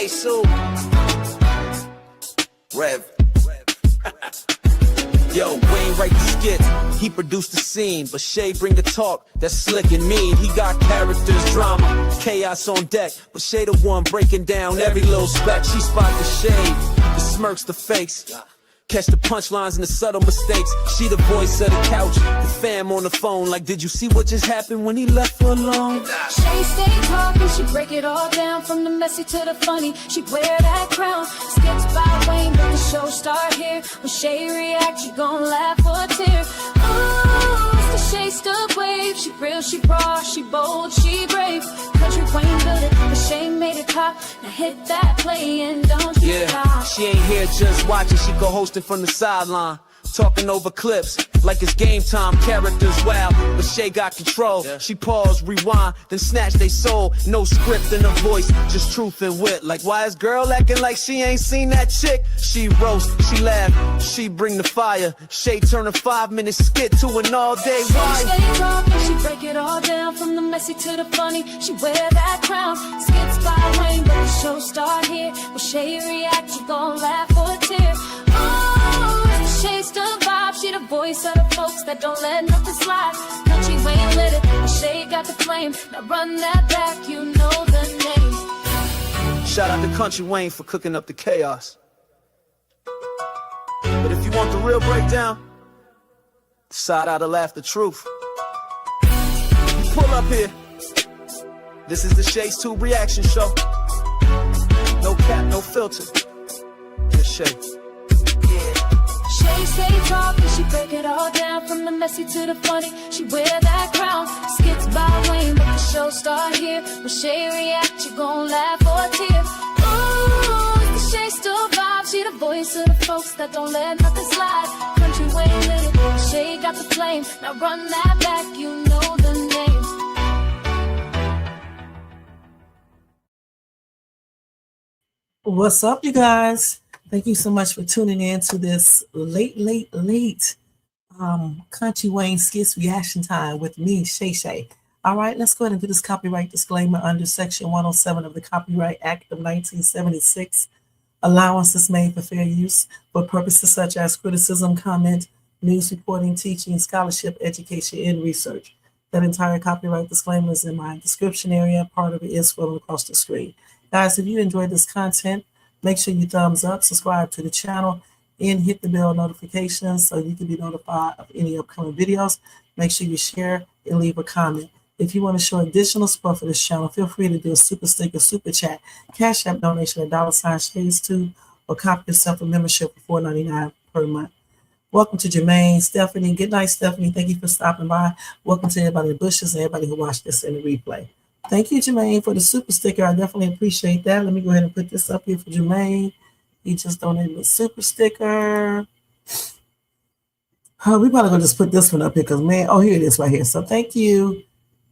Hey, Sue. Rev. Yo, Wayne write the skit, he produced the scene, but Shay bring the talk, that's slick and mean. He got characters, drama, chaos on deck, but Shay the one breaking down every little speck. She spot the shade, the smirks, the face, catch the punchlines and the subtle mistakes. She the voice of the couch, the fam on the phone, like did you see what just happened when he left her alone? Shay stay talking, she break it all down, from the messy to the funny, she wear that crown. Skits by Wayne, but the show start here. When Shay react, you gon' laugh or tear. Ooh, it's the Shay Stuck wave. She real, she raw, she bold, she brave. Country Wayne built it, but Shay made it pop. Now hit that play and don't you stop. She ain't here just watching, she co-hosting from the sideline, talking over clips like it's game time. Characters wild, but Shay got control. She pause, rewind, then snatch they soul. No script in her voice, just truth and wit. Like why is girl acting like she ain't seen that chick? She roast, she laugh, she bring the fire. Shay turn a 5-minute skit to an all-day wire. She stay talking, she break it all down, from the messy to the funny, she wear that crown. Skits by Wayne, but the show start here. When Shay react, you gon' laugh or tear. Oh, Shay's the vibe, she the voice of the folks that don't let nothing slide. Country Wayne lit it, but Shay got the flame. Now run that back, you know the name. Shout out to Country Wayne for cooking up the chaos. But if you want the real breakdown, side out to laugh the truth. You pull up here. This is the Shay's 2 reaction show. No cap, no filter. Just Shay. Shay stay talking, she break it all down, from the messy to the funny, she wear that crown. Skits by Wayne, but the show start here. When Shay react, you gon' laugh or tear. Ooh, it's the Shay still vibe, she the voice of the folks that don't let nothing slide. Country Wayne lit it, Shay got the flame. Now run that back, you know the name. What's up, you guys? Thank you so much for tuning in to this late Country Wayne Skits reaction time with me, Shay. All right, let's go ahead and do this copyright disclaimer under Section 107 of the Copyright Act of 1976. Allowance is made for fair use for purposes such as criticism, comment, news reporting, teaching, scholarship, education, and research. That entire copyright disclaimer is in my description area. Part of it is scrolling across the screen. Guys, if you enjoyed this content, make sure you thumbs up, subscribe to the channel, and hit the bell notifications so you can be notified of any upcoming videos. Make sure you share and leave a comment. If you want to show additional support for this channel, feel free to do a super sticker, super chat, cash app donation at $Shades2, or copy yourself a membership for $4.99 per month. Welcome to Jermaine, Stephanie. Good night, Stephanie. Thank you for stopping by. Welcome to everybody in the bushes and everybody who watched this in the replay. Thank you, Jermaine, for the super sticker. I definitely appreciate that. Let me go ahead and put this up here for Jermaine. He just donated a super sticker. We probably gonna just put this one up here because, man, oh, here it is right here. So thank you.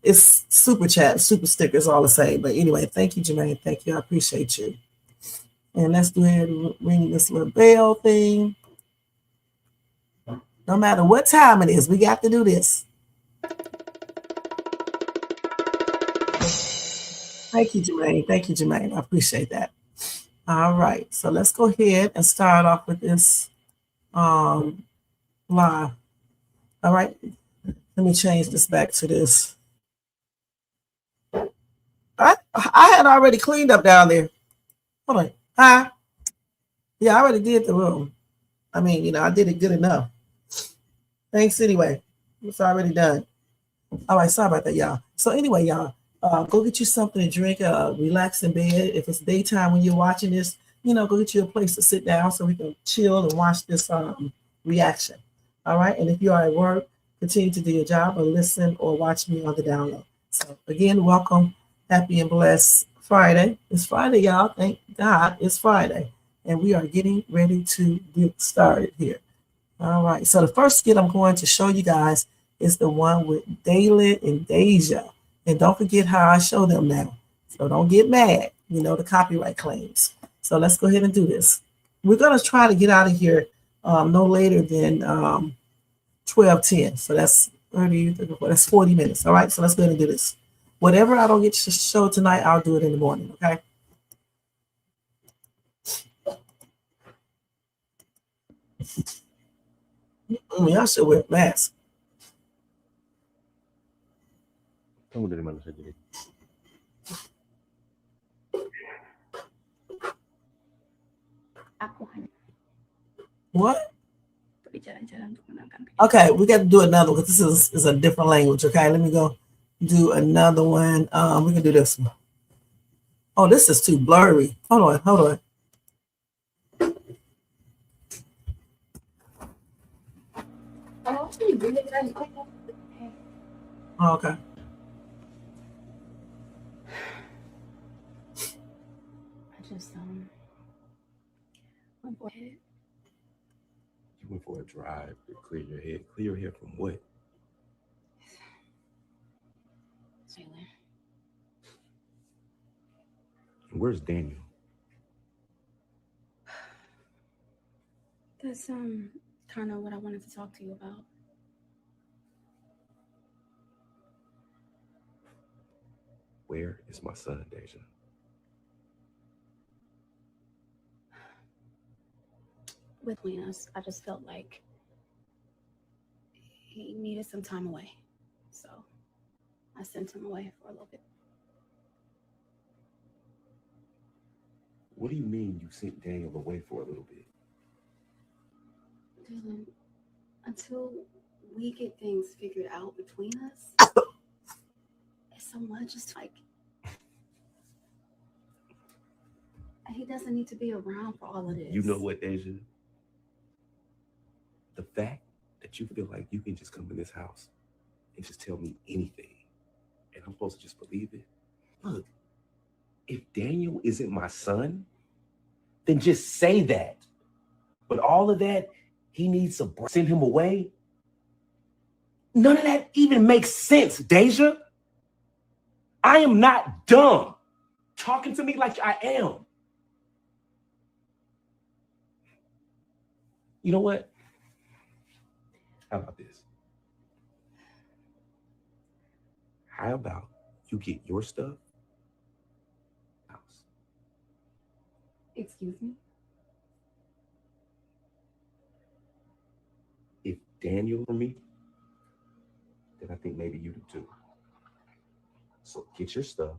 It's super chat, super stickers, all the same. But anyway, thank you, Jermaine. Thank you. I appreciate you. And let's go ahead and ring this little bell thing. No matter what time it is, we got to do this. Thank you, Jermaine. Thank you, Jermaine. I appreciate that. All right. So let's go ahead and start off with this live. All right. Let me change this back to this. I had already cleaned up down there. Hold on. Hi. Yeah, I already did the room. I mean, you know, I did it good enough. Thanks anyway. It's already done. All right. Sorry about that, y'all. So anyway, y'all. Go get you something to drink, relax in bed. If it's daytime when you're watching this, you know, go get you a place to sit down so we can chill and watch this reaction. All right. And if you are at work, continue to do your job or listen or watch me on the download. So again, welcome. Happy and blessed Friday. It's Friday, y'all. Thank God it's Friday. And we are getting ready to get started here. All right. So the first skit I'm going to show you guys is the one with Daylin and Deja. And don't forget how I show them now. So don't get mad, you know, the copyright claims. So let's go ahead and do this. We're going to try to get out of here no later than 12:10. So that's 30, 34, that's 40 minutes. All right. So let's go ahead and do this. Whatever I don't get to show tonight, I'll do it in the morning. Okay. Y'all should wear a mask. What? Okay, we got to do another one because this is a different language. Okay, let me go do another one. We can do this one. Oh, this is too blurry. Hold on. Oh, okay. I just went for it. You went for a drive to clear your head. Clear your head from what? Taylor. Where's Daniel? That's kind of what I wanted to talk to you about. Where is my son, Deja? Between us, I just felt like he needed some time away. So I sent him away for a little bit. What do you mean you sent Daniel away for a little bit? Dylan, until we get things figured out between us, it's so much. It's like he doesn't need to be around for all of this. You know what, Deja? The fact that you feel like you can just come in this house and just tell me anything, and I'm supposed to just believe it. Look, if Daniel isn't my son, then just say that. But all of that, he needs to send him away. None of that even makes sense, Deja. I am not dumb. Talking to me like I am. You know what? How about this? How about you get your stuff? House. Excuse me? If Daniel for me, then I think maybe you do too. So get your stuff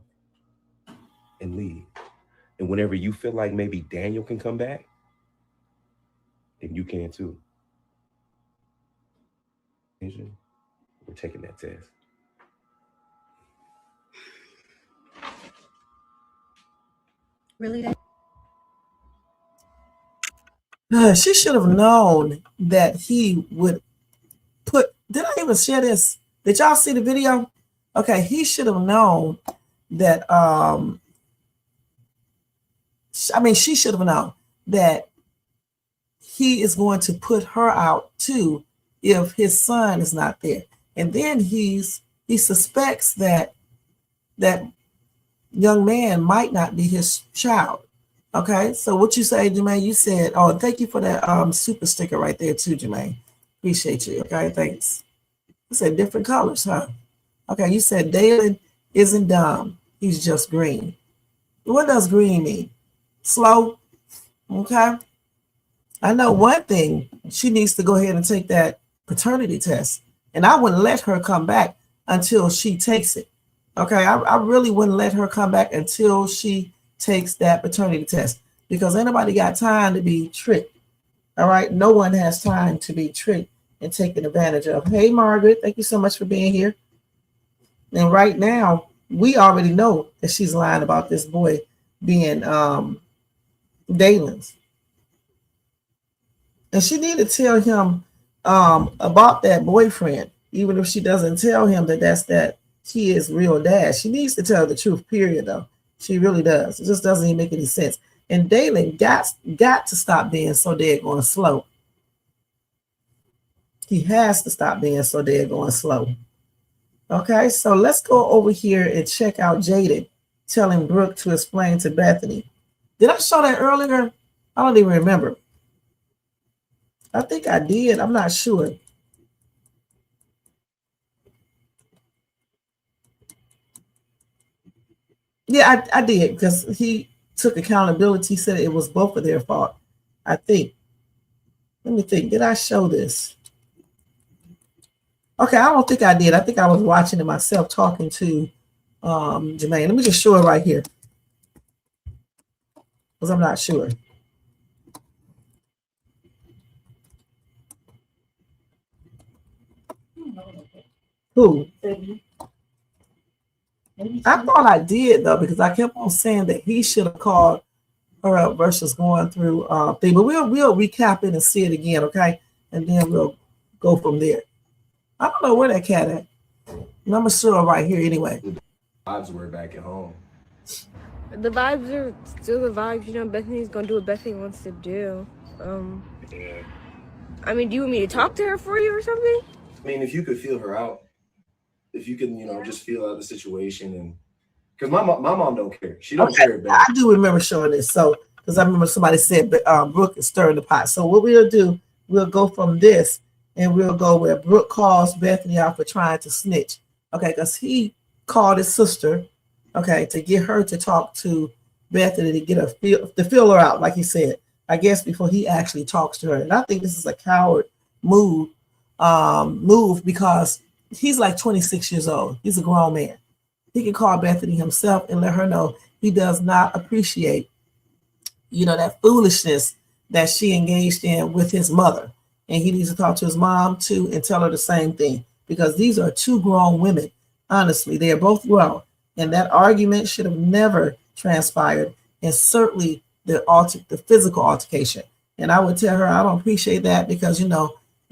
and leave. And whenever you feel like maybe Daniel can come back, then you can too. We're taking that test. Really? She should have known that he would put. Did I even share this? Did y'all see the video? Okay, he should have known that. She should have known that he is going to put her out too if his son is not there. And then he suspects that that young man might not be his child. Okay, so what you say, Jermaine? You said, oh, thank you for that super sticker right there too, Jermaine. Appreciate you. Okay, thanks. You said different colors, huh? Okay, you said Dalen isn't dumb. He's just green. What does green mean? Slow? Okay. I know one thing. She needs to go ahead and take that paternity test. And I wouldn't let her come back until she takes it. Okay, I really wouldn't let her come back until she takes that paternity test, because anybody got time to be tricked. All right, no one has time to be tricked and taken advantage of. Hey, Margaret, thank you so much for being here. And right now, we already know that she's lying about this boy being Dalen's. And she need to tell him about that boyfriend, even if she doesn't tell him that he is real dad. She needs to tell the truth, period, though. She really does. It just doesn't even make any sense. And Dalen got to stop being so daggone slow. He has to stop being so daggone slow. Okay, so let's go over here and check out Jaden telling Brooke to explain to Bethany. Did I show that earlier? I don't even remember. I think I did. I'm not sure. Yeah, I did, because he took accountability, said it was both of their fault, I think. Let me think. Did I show this? Okay, I don't think I did. I think I was watching it myself talking to Jermaine. Let me just show it right here. Because I'm not sure. Who? I thought I did though, because I kept on saying that he should have called her up versus going through thing. But we'll recap it and see it again, okay? And then we'll go from there. I don't know where that cat at. And I'm sure right here anyway. Vibes were back at home. The vibes are still the vibes. You know, Bethany's gonna do what Bethany wants to do. Yeah. I mean, do you want me to talk to her for you or something? I mean, if you could feel her out, if you can, just feel out the situation, and because my mom don't care. She don't care about it. I do remember showing this. So, because I remember somebody said Brooke is stirring the pot. So what we'll do, we'll go from this and we'll go where Brooke calls Bethany out for trying to snitch. Okay, because he called his sister, okay, to get her to talk to Bethany to get her to feel her out, like he said, I guess before he actually talks to her. And I think this is a coward move because he's like 26 years old. He's a grown man. He can call Bethany himself and let her know he does not appreciate, that foolishness that she engaged in with his mother. And he needs to talk to his mom too and tell her the same thing, because these are two grown women. Honestly, they are both grown. And that argument should have never transpired. And certainly the physical altercation. And I would tell her, I don't appreciate that because, you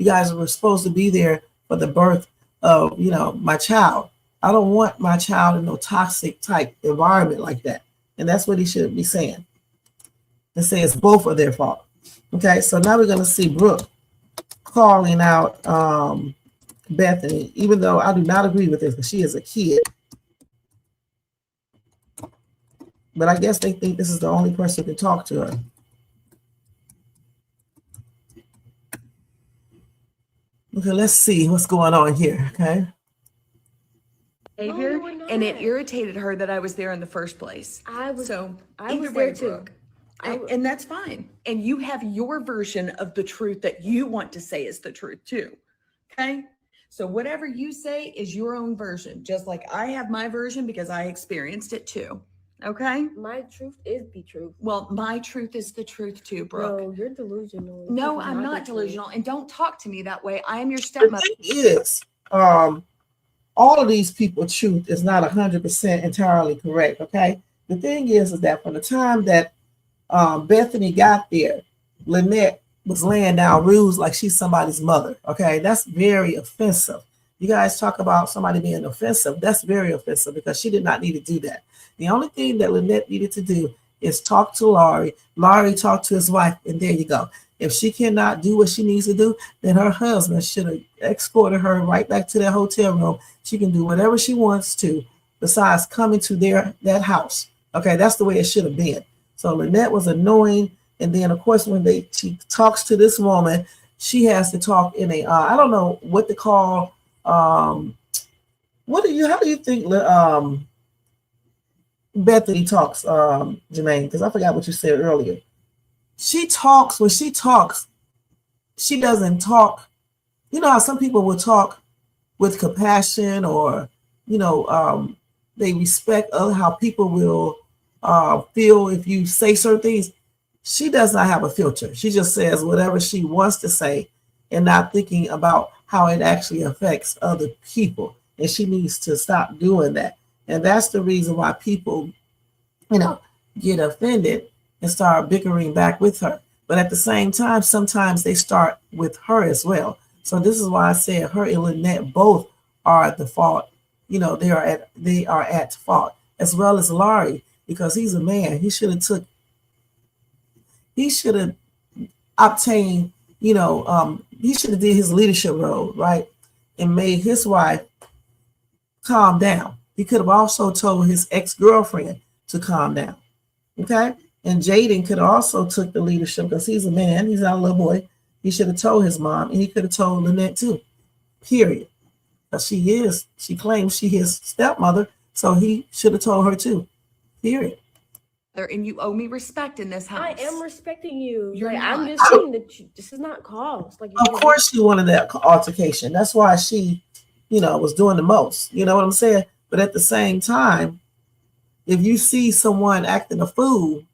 guys were supposed to be there for the birth of, my child. I don't want my child in no toxic type environment like that. And that's what he should be saying. And say it's both of their fault. Okay, so now we're going to see Brooke calling out Bethany, even though I do not agree with this because she is a kid. But I guess they think this is the only person who can talk to her. Okay, let's see what's going on here, okay? Behavior, and it irritated her that I was there in the first place. I was Either there way, too. Brooke, and that's fine. And you have your version of the truth that you want to say is the truth too. Okay? So whatever you say is your own version, just like I have my version because I experienced it too. Okay? My truth is the truth. Well, my truth is the truth too, Brooke. No, you're delusional. No, This is I'm the not truth. delusional. And don't talk to me that way. I am your The stepmother. thing is, all of these people's truth is not 100% entirely correct, okay? The thing is that from the time that Bethany got there, Lynette was laying down rules like she's somebody's mother, okay? That's very offensive. You guys talk about somebody being offensive. That's very offensive because she did not need to do that. The only thing that Lynette needed to do is talk to Laurie. Laurie talked to his wife, and there you go. If she cannot do what she needs to do, then her husband should have escorted her right back to their hotel room. She can do whatever she wants to besides coming to that house. Okay, that's the way it should have been. So Lynette was annoying. And then, of course, when she talks to this woman, she has to talk in a, I don't know what to call, how do you think Bethany talks, Jermaine? Because I forgot what you said earlier. When she talks, she doesn't talk. You know how some people will talk with compassion or, they respect how people will feel if you say certain things. She does not have a filter. She just says whatever she wants to say and not thinking about how it actually affects other people. And she needs to stop doing that. And that's the reason why people, get offended and start bickering back with her. But at the same time, sometimes they start with her as well. So this is why I said her and Lynette both are at the fault. They are at fault, as well as Laurie, because he's a man. He should have obtained, he should have did his leadership role, right? And made his wife calm down. He could have also told his ex-girlfriend to calm down. Okay? And Jaden could have also took the leadership because he's a man. He's not a little boy. He should have told his mom, and he could have told Lynette too. Period. But she claims she his stepmother, so he should have told her too. Period. and you owe me respect in this house. I am respecting you. You're Like, I'm not. just saying that this is not cause. Like, Of course she wanted that altercation. That's why she, was doing the most. You know what I'm saying? But at the same time, if you see someone acting a fool,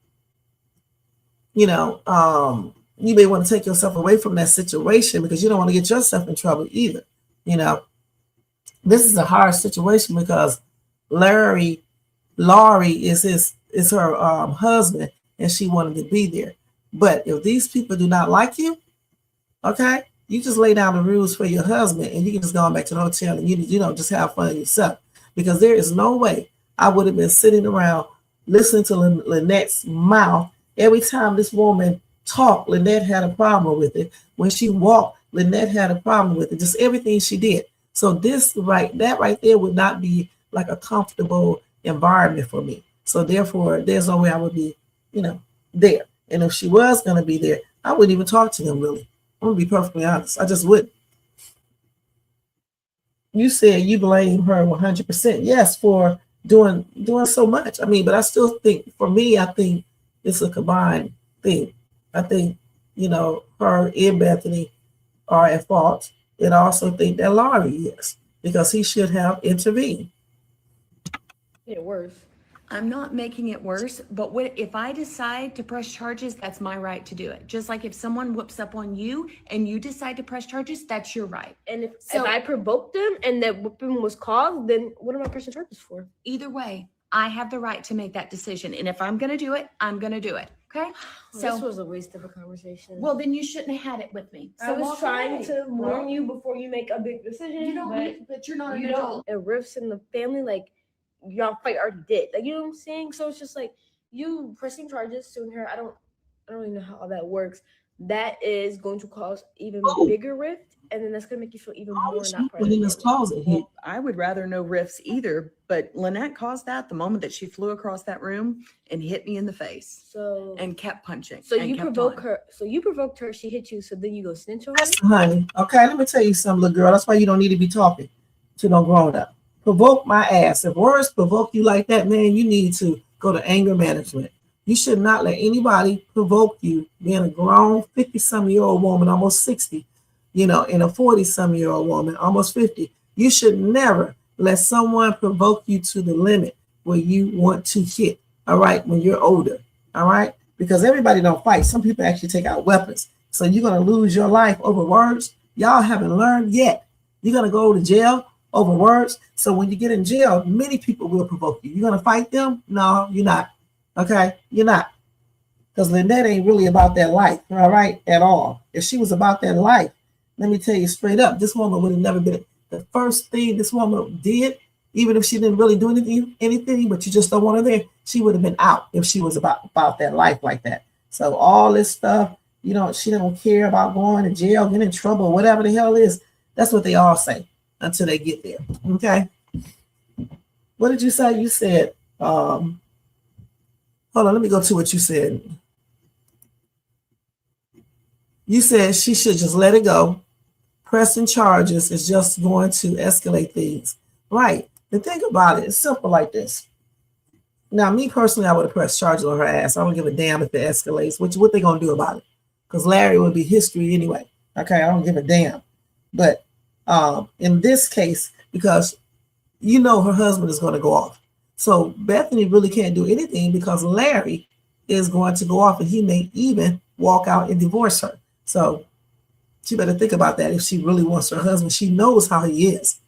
you may want to take yourself away from that situation because you don't want to get yourself in trouble either. This is a hard situation because Laurie is her husband, and she wanted to be there. But if these people do not like you, okay, you just lay down the rules for your husband, and you can just go back to the hotel and just have fun yourself. Because there is no way I would have been sitting around listening to Lynette's mouth. Every time this woman talked, Lynette had a problem with it. When she walked, Lynette had a problem with it. Just everything she did. So that right there would not be like a comfortable environment for me. So therefore, there's no way I would be, there. And if she was going to be there, I wouldn't even talk to them really. I'm going to be perfectly honest. I just wouldn't. You said you blame her 100%. Yes, for doing so much. I mean, but I still think, for me, I think it's a combined thing. I think, her and Bethany are at fault. And I also think that Laurie is, because he should have intervened. Yeah, worse. I'm not making it worse, but if I decide to press charges, that's my right to do it. Just like if someone whoops up on you and you decide to press charges, that's your right. And if I provoked them and that whooping was caused, then what am I pressing charges for? Either way, I have the right to make that decision. And if I'm going to do it, I'm going to do it. Okay? So this was a waste of a conversation. Well, then you shouldn't have had it with me. So I was trying to warn you before you make a big decision. But you're not an adult. It rifts in the family, like, y'all fight already did. Like, you know what I'm saying? So it's just like you pressing charges, suing her. I don't really know how all that works. That is going to cause even bigger rift, and then that's gonna make you feel even more not part of in this closet here. Well, I would rather no rifts either, but Lynette caused that the moment that she flew across that room and hit me in the face. And kept punching. So you provoke her. So you provoked her. She hit you. So then you go snitch on her. Listen, honey. Okay, let me tell you something, little girl. That's why you don't need to be talking to no grown up. Provoke my ass. If words provoke you like that, man, you need to go to anger management. You should not let anybody provoke you, being a grown 50-some-year-old woman, almost 60, and a 40-some-year-old woman, almost 50. You should never let someone provoke you to the limit where you want to hit, all right, when you're older, all right? Because everybody don't fight. Some people actually take out weapons. So you're going to lose your life over words. Y'all haven't learned yet. You're going to go to jail over words. So when you get in jail, many people will provoke you. You're going to fight them? No, you're not. Okay, you're not. Because Lynette ain't really about that life, all right, at all. If she was about that life, let me tell you straight up, this woman would have never been. The first thing this woman did, even if she didn't really do anything, but you just don't want her there, she would have been out if she was about that life like that. So all this stuff, she don't care about going to jail, getting in trouble, whatever the hell is. That's what they all say until they get there, okay? What did you say? You said, hold on, let me go to what you said. You said she should just let it go. Pressing charges is just going to escalate things. Right. And think about it. It's simple like this. Now, me personally, I would have pressed charges on her ass. I don't give a damn if it escalates. What they going to do about it? Because Larry would be history anyway. Okay, I don't give a damn. But in this case, because her husband is going to go off. So Bethany really can't do anything because Larry is going to go off and he may even walk out and divorce her. So she better think about that if she really wants her husband. She knows how he is.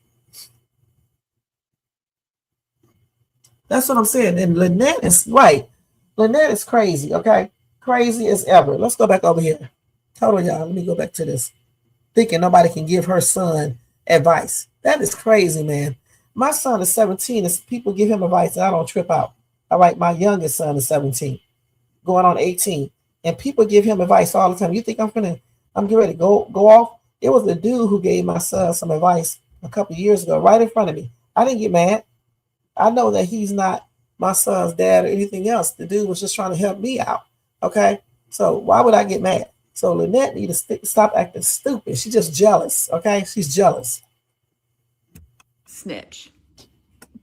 That's what I'm saying. And Lynette is right. Lynette is crazy, okay? Crazy as ever. Let's go back over here. Hold on, y'all. Let me go back to this. Thinking nobody can give her son advice. That is crazy, man. My son is 17. As people give him advice, and I don't trip out. All right, my youngest son is 17, going on 18. And people give him advice all the time. You think I'm getting ready to go off? It was a dude who gave my son some advice a couple of years ago, right in front of me. I didn't get mad. I know that he's not my son's dad or anything else. The dude was just trying to help me out. Okay, so why would I get mad? So Lynette need to stop acting stupid. She's just jealous. Okay, she's jealous. Snitch.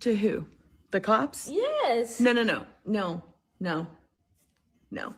To who? The cops? Yes. No. No,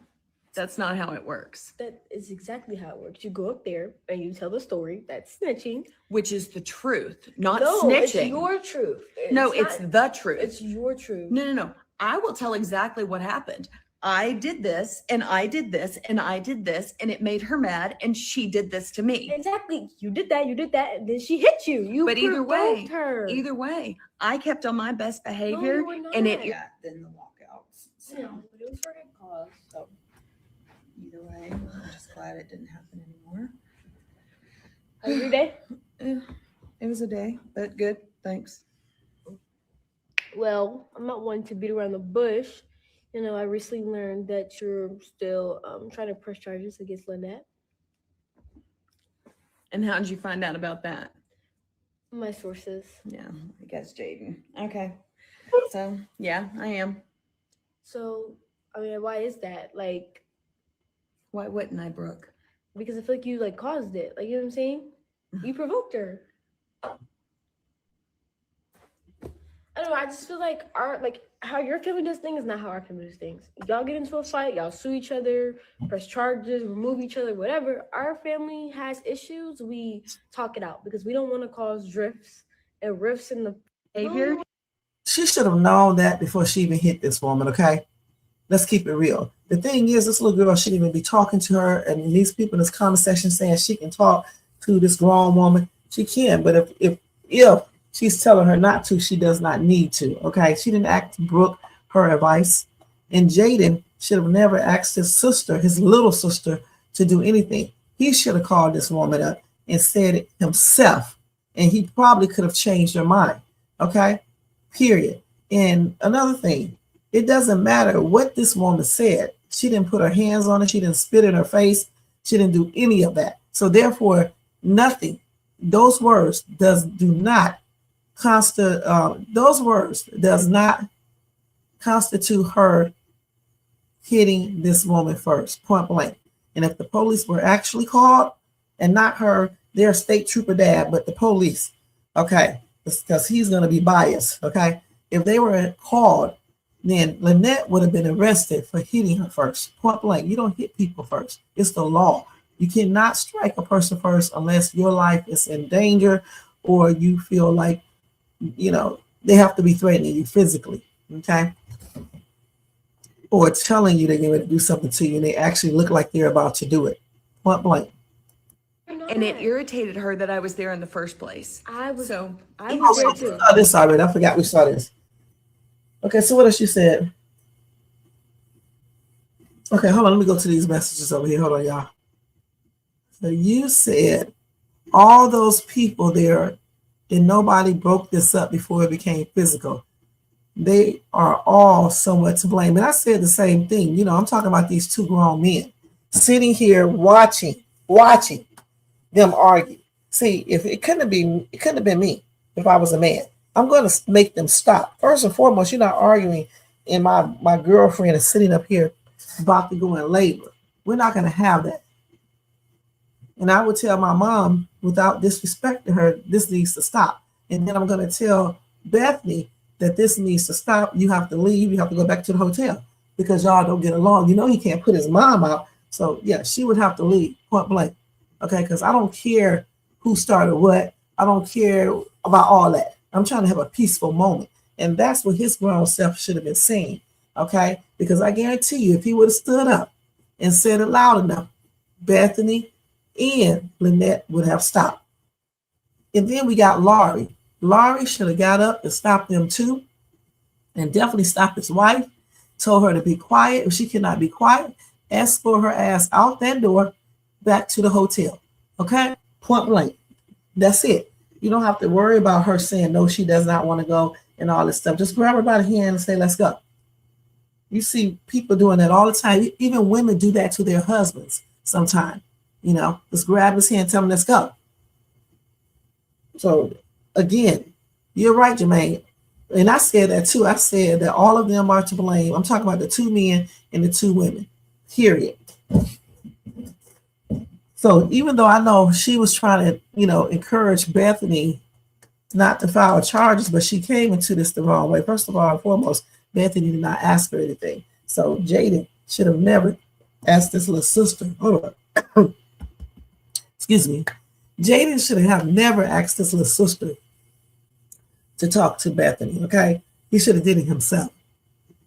that's not how it works. That is exactly how it works. You go up there and you tell the story. That's snitching. Which is the truth, not No, snitching. it's your truth. No, not- it's the truth. It's your truth. No. I will tell exactly what happened. I did this and I did this and I did this and it made her mad and she did this to me. Exactly. You did that, and then she hit you. You But either way, provoked her. either way, I kept on my best behavior were and it not. then the walkouts. So Yeah, but it was for a good cause. So either way, I'm just glad it didn't happen anymore. how was your day? It was a day, but good. Thanks. Well, I'm not one to beat around the bush. You know, I recently learned that you're still trying to press charges against Lynette. And how did you find out about that? My sources. Yeah, I guess Jaden. Okay. So yeah, I am. So, I mean, why is that? Like, Why wouldn't I, Brooke? because I feel like you like caused it. Like, you know what I'm saying? You provoked her. I don't know. I just feel like how your family does things is not how our family does things. Y'all get into a fight, y'all sue each other, press charges, remove each other, whatever. Our family has issues. We talk it out because we don't want to cause drifts and rifts in the behavior. She should have known that before she even hit this woman, okay? Let's keep it real. The thing is, this little girl shouldn't even be talking to her, and these people in this comment section saying she can talk to this grown woman. She can, but if she's telling her not to, she does not need to, okay? She didn't ask Brooke her advice. And Jaden should have never asked his sister, his little sister, to do anything. He should have called this woman up and said it himself, and he probably could have changed her mind, okay? Period. And another thing, it doesn't matter what this woman said. She didn't put her hands on it. She didn't spit in her face. She didn't do any of that. So therefore, nothing. Those words does not constitute her hitting this woman first, point blank. And if the police were actually called, and not her, their state trooper dad, but the police, okay, because he's going to be biased, okay? If they were called, then Lynette would have been arrested for hitting her first, point blank. You don't hit people first. It's the law. You cannot strike a person first unless your life is in danger or you feel like, you know, they have to be threatening you physically, okay? Or telling you they're going to do something to you and they actually look like they're about to do it, point blank. And it irritated her that I was there in the first place. I was So there too. We saw this already. I forgot we saw this. Okay, so what else you said? Okay, hold on. Let me go to these messages over here. Hold on, y'all. So you said all those people there, and nobody broke this up before it became physical. They are all somewhat to blame. And I said the same thing. You know, I'm talking about these two grown men sitting here watching them argue. See, if it couldn't have been me if I was a man. I'm going to make them stop. First and foremost, you're not arguing, and my girlfriend is sitting up here about to go in labor. We're not going to have that. And I would tell my mom, without disrespecting her, this needs to stop. And then I'm going to tell Bethany that this needs to stop. You have to leave. You have to go back to the hotel because y'all don't get along. You know he can't put his mom out. So, yeah, she would have to leave, point blank. Okay, because I don't care who started what. I don't care about all that. I'm trying to have a peaceful moment. And that's what his grown self should have been saying, okay? Because I guarantee you, if he would have stood up and said it loud enough, Bethany and Lynette would have stopped. And then we got Laurie. Laurie should have got up and stopped them too, and definitely stopped his wife, told her to be quiet. If she cannot be quiet, escort her ass out that door back to the hotel, okay? Point blank. That's it. You don't have to worry about her saying, no, she does not want to go and all this stuff. Just grab her by the hand and say, let's go. You see people doing that all the time. Even women do that to their husbands sometimes. You know, just grab his hand and tell him, let's go. So, again, you're right, Jermaine. And I said that too. I said that all of them are to blame. I'm talking about the two men and the two women, period. So even though I know she was trying to, you know, encourage Bethany not to file charges, but she came into this the wrong way. First of all and foremost, Bethany did not ask for anything. So Jaden should have never asked this little sister. Hold on. Excuse me. Jaden should have never asked this little sister to talk to Bethany, okay? He should have did it himself.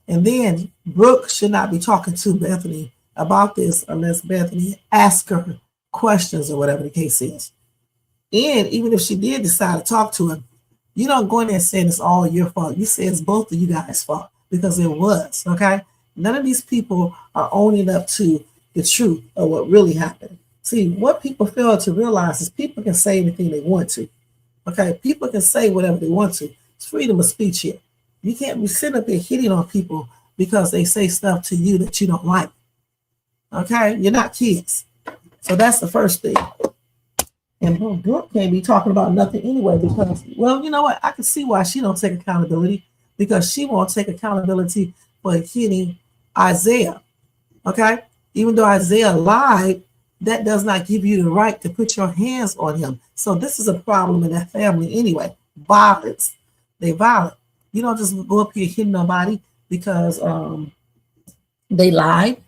And then Brooke should not be talking to Bethany about this unless Bethany asks her questions or whatever the case is. And even if she did decide to talk to him, you don't go in there saying it's all your fault. You say it's both of you guys' fault because it was, okay? None of these people are owning up to the truth of what really happened. See, what people fail to realize is people can say anything they want to, okay? People can say whatever they want to. It's freedom of speech here. You can't be sitting up there hitting on people because they say stuff to you that you don't like, okay? You're not kids. So that's the first thing. And Brooke can't be talking about nothing anyway because, well, you know what? I can see why she don't take accountability because she won't take accountability for hitting Isaiah, okay? Even though Isaiah lied, that does not give you the right to put your hands on him. So this is a problem in that family anyway. Violence. They violent. You don't just go up here hitting nobody because they lied.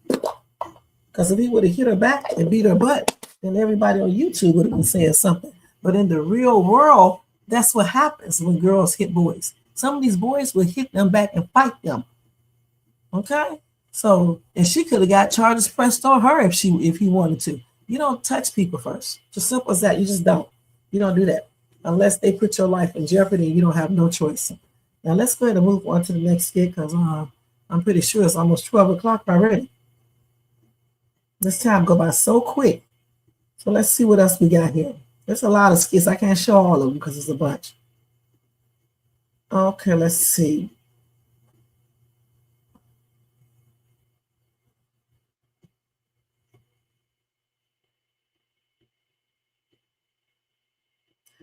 Because if he would have hit her back and beat her butt, then everybody on YouTube would have been saying something. But in the real world, that's what happens when girls hit boys. Some of these boys will hit them back and fight them. Okay? So, and she could have got charges pressed on her if he wanted to. You don't touch people first. Just simple as that. You just don't. You don't do that. Unless they put your life in jeopardy, you don't have no choice. Now let's go ahead and move on to the next skit because I'm pretty sure it's almost 12 o'clock already. This time go by so quick. So let's see what else we got here. There's a lot of skits. I can't show all of them because it's a bunch. Okay, let's see.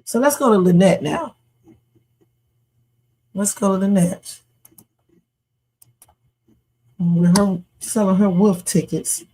So let's go to Lynette now. Let's go to Lynette. With her selling her wolf tickets.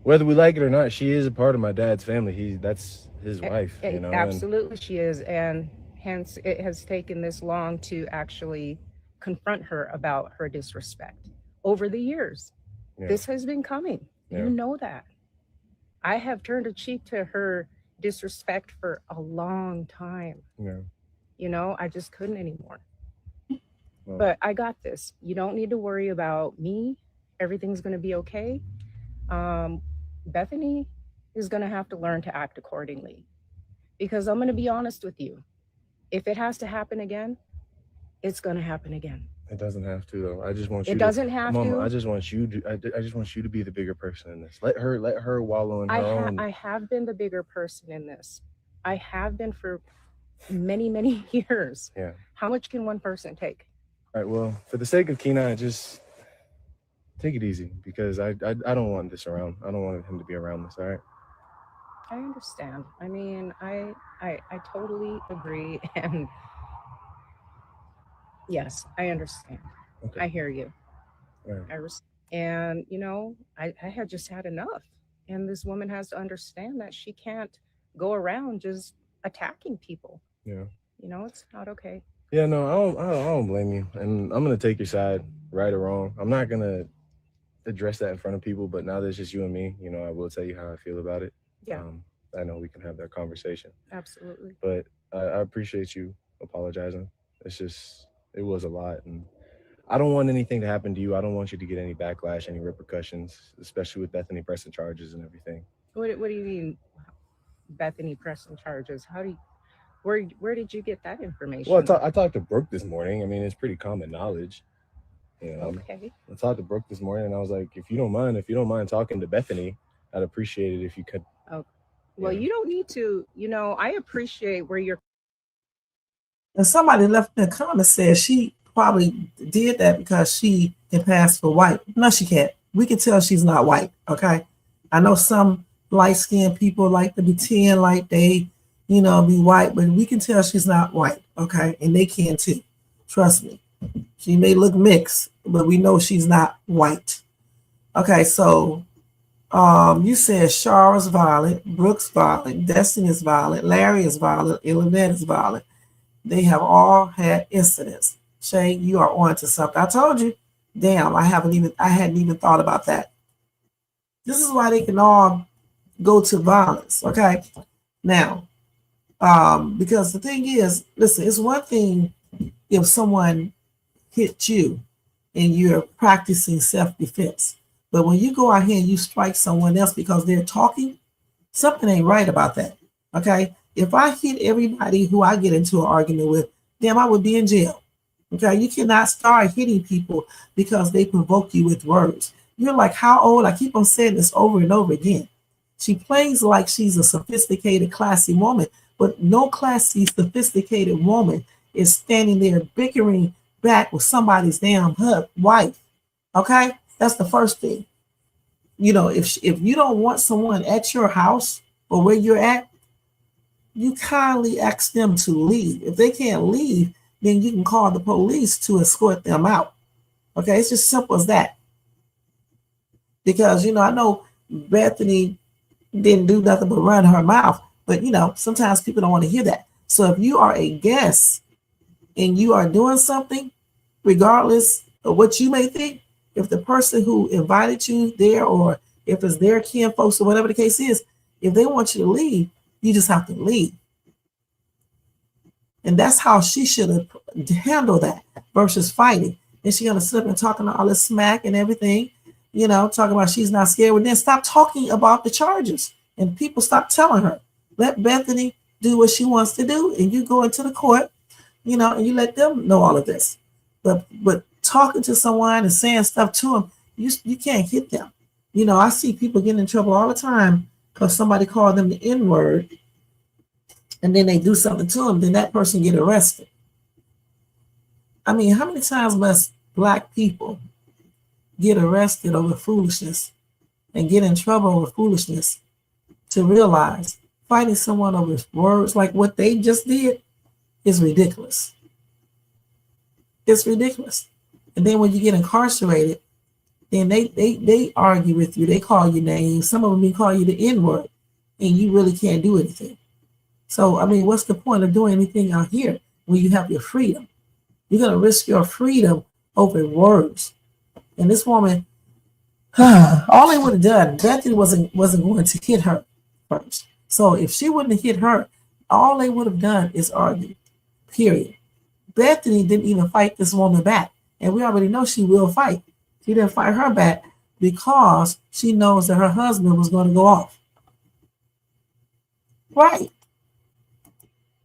Whether we like it or not, she is a part of my dad's family. That's his wife, you know. Absolutely, she is, and hence it has taken this long to actually confront her about her disrespect over the years. Yeah. This has been coming. Yeah. You know that. I have turned a cheek to her disrespect for a long time. Yeah. You know, I just couldn't anymore. Well, But I got this. You don't need to worry about me. Everything's going to be okay. Bethany is going to have to learn to act accordingly, because I'm going to be honest with you. If it has to happen again, it's going to happen again. it doesn't have to though. I just want you. It doesn't have Mama, to. I just want you to. I just want you to be the bigger person in this. Let her wallow in her own. I have been the bigger person in this. I have been for many, many years. Yeah. How much can one person take? All right. Well, for the sake of Kenai, just take it easy, because I don't want this around. I don't want him to be around this. All right. I understand. I mean, I totally agree, and yes, I understand. Okay. I hear you. All right. And you know, I had just had enough, and this woman has to understand that she can't go around just attacking people. Yeah. You know, it's not okay. Yeah. No, I don't blame you, and I'm gonna take your side, right or wrong. I'm not gonna address that in front of people, but now that it's just you and me, you know, I will tell you how I feel about it. Yeah. I know we can have that conversation. Absolutely. But I appreciate you apologizing. It's just, it was a lot, and I don't want anything to happen to you. I don't want you to get any backlash, any repercussions, especially with Bethany pressing charges and everything. What do you mean, Bethany pressing charges? How do you, where did you get that information? Well, I talked to Brooke this morning. I mean, it's pretty common knowledge. You know, okay. I talked to Brooke this morning, and I was like, if you don't mind talking to Bethany, I'd appreciate it if you could. Oh, well, you don't need to, you know, I appreciate where you're. And somebody left in the comments said she probably did that because she can pass for white. No, she can't. We can tell she's not white, okay? I know some light-skinned people like to pretend like they, be white, but we can tell she's not white, okay? And they can too. Trust me. She may look mixed, but we know she's not white. Okay, so you said Shar is violent, Brooke's violent, Destiny is violent, Larry is violent, and Lynette is violent. They have all had incidents. Shay, you are on to something. I told you. Damn, I hadn't even thought about that. This is why they can all go to violence. Okay. Now, because the thing is, listen, it's one thing if someone hit you and you're practicing self-defense. But when you go out here and you strike someone else because they're talking, something ain't right about that. Okay. If I hit everybody who I get into an argument with, then I would be in jail. Okay. You cannot start hitting people because they provoke you with words. You're like, how old? I keep on saying this over and over again. She plays like she's a sophisticated, classy woman, but no classy, sophisticated woman is standing there bickering back with somebody's damn wife. Okay. That's the first thing. If you don't want someone at your house or where you're at, you kindly ask them to leave. If they can't leave, then you can call the police to escort them out. Okay, it's just simple as that. Because, I know Bethany didn't do nothing but run her mouth, but, sometimes people don't want to hear that. So if you are a guest and you are doing something, regardless of what you may think, if the person who invited you there or if it's their kin folks or whatever the case is, if they want you to leave, you just have to leave. And that's how she should have handled that versus fighting. And she's going to sit up and talking all this smack and everything, talking about she's not scared. Well, then stop talking about the charges and people stop telling her. Let Bethany do what she wants to do and you go into the court, and you let them know all of this. But talking to someone and saying stuff to them, you can't hit them. I see people getting in trouble all the time because somebody called them the N-word and then they do something to them, then that person get arrested. I mean, how many times must Black people get arrested over foolishness and get in trouble over foolishness to realize fighting someone over words like what they just did is ridiculous. It's ridiculous. And then when you get incarcerated, then they argue with you. They call you names. Some of them even call you the N-word, and you really can't do anything. So, I mean, what's the point of doing anything out here when you have your freedom? You're going to risk your freedom over words. And this woman, all they would have done, Bethany wasn't going to hit her first. So if she wouldn't have hit her, all they would have done is argue, period. Bethany didn't even fight this woman back. And we already know she will fight. She didn't fight her back because she knows that her husband was going to go off. Right.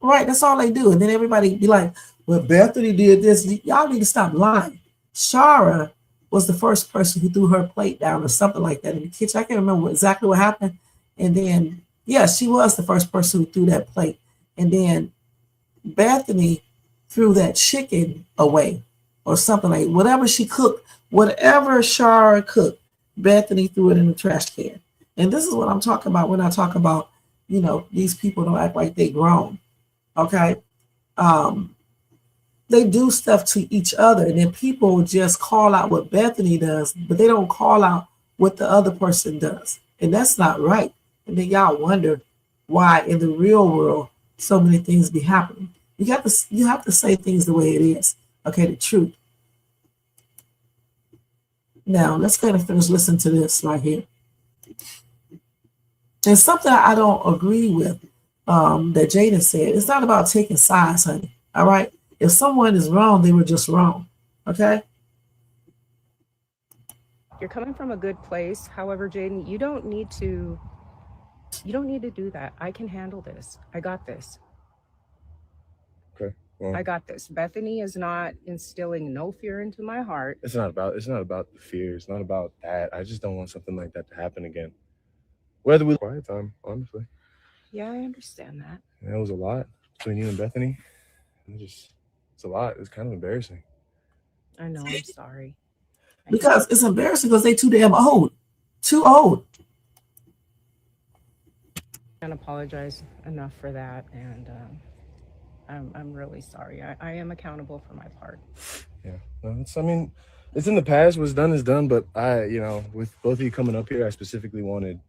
That's all they do. And then everybody be like, well, Bethany did this. Y'all need to stop lying. Shara was the first person who threw her plate down or something like that in the kitchen. I can't remember exactly what happened. And then, she was the first person who threw that plate. And then Bethany threw that chicken away or something like whatever she cooked, whatever Shara cooked, Bethany threw it in the trash can. And this is what I'm talking about when I talk about, these people don't act like they grown. Okay. They do stuff to each other and then people just call out what Bethany does, but they don't call out what the other person does. And that's not right. And then y'all wonder why in the real world so many things be happening. You have to say things the way it is. Okay, the truth. Now let's kind of finish listening to this right here. There's something I don't agree with that Jaden said. It's not about taking sides, honey. All right. If someone is wrong, they were just wrong. Okay. You're coming from a good place. However, Jaden, you don't need to do that. I can handle this. I got this. Okay. Well, I got this. Bethany is not instilling no fear into my heart. It's not about the fear. It's not about that. I just don't want something like that to happen again. Whether we quiet time, honestly. Yeah, I understand that. And it was a lot between you and Bethany. It's a lot. It's kind of embarrassing. I know. I'm sorry. Because it's embarrassing because they too damn old. Too old. can't apologize enough for that, and I'm really sorry. I am accountable for my part. Yeah, well, I mean, it's in the past. What's done is done. But with both of you coming up here, I specifically wanted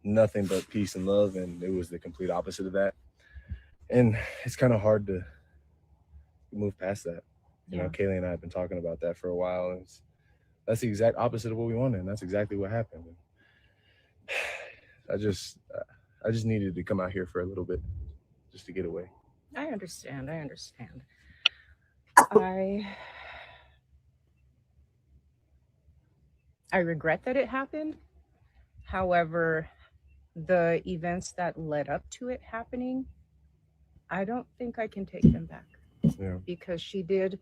nothing but peace and love, and it was the complete opposite of that. And it's kind of hard to move past that. Kaylee and I have been talking about that for a while, and that's the exact opposite of what we wanted, and that's exactly what happened. I just needed to come out here for a little bit, just to get away. I understand. I regret that it happened. However, the events that led up to it happening, I don't think I can take them back. Yeah. Because she did,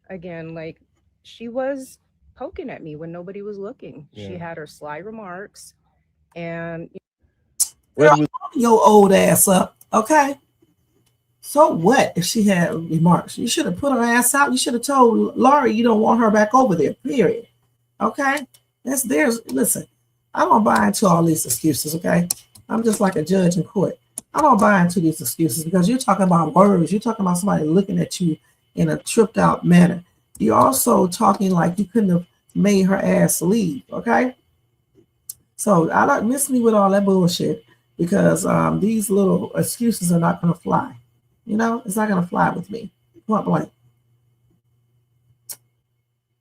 again, like, she was poking at me when nobody was looking. Yeah. She had her sly remarks, and your old ass up, okay? So what if she had remarks? You should have put her ass out. You should have told Laurie you don't want her back over there, period. Okay? Listen, I don't buy into all these excuses, okay? I'm just like a judge in court. I don't buy into these excuses because you're talking about words. You're talking about somebody looking at you in a tripped out manner. You're also talking like you couldn't have made her ass leave, okay? So I don't miss me with all that bullshit because these little excuses are not going to fly. It's not going to fly with me. Point blank.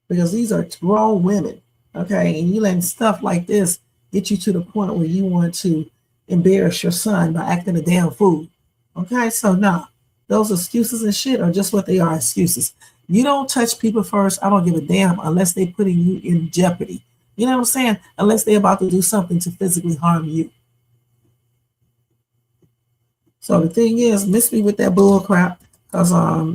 Because these are grown women, okay? And you letting stuff like this get you to the point where you want to embarrass your son by acting a damn fool. Okay, so nah, those excuses and shit are just what they are, excuses. You don't touch people first. I don't give a damn unless they putting you in jeopardy. You know what I'm saying? Unless they're about to do something to physically harm you. So the thing is, miss me with that bull crap because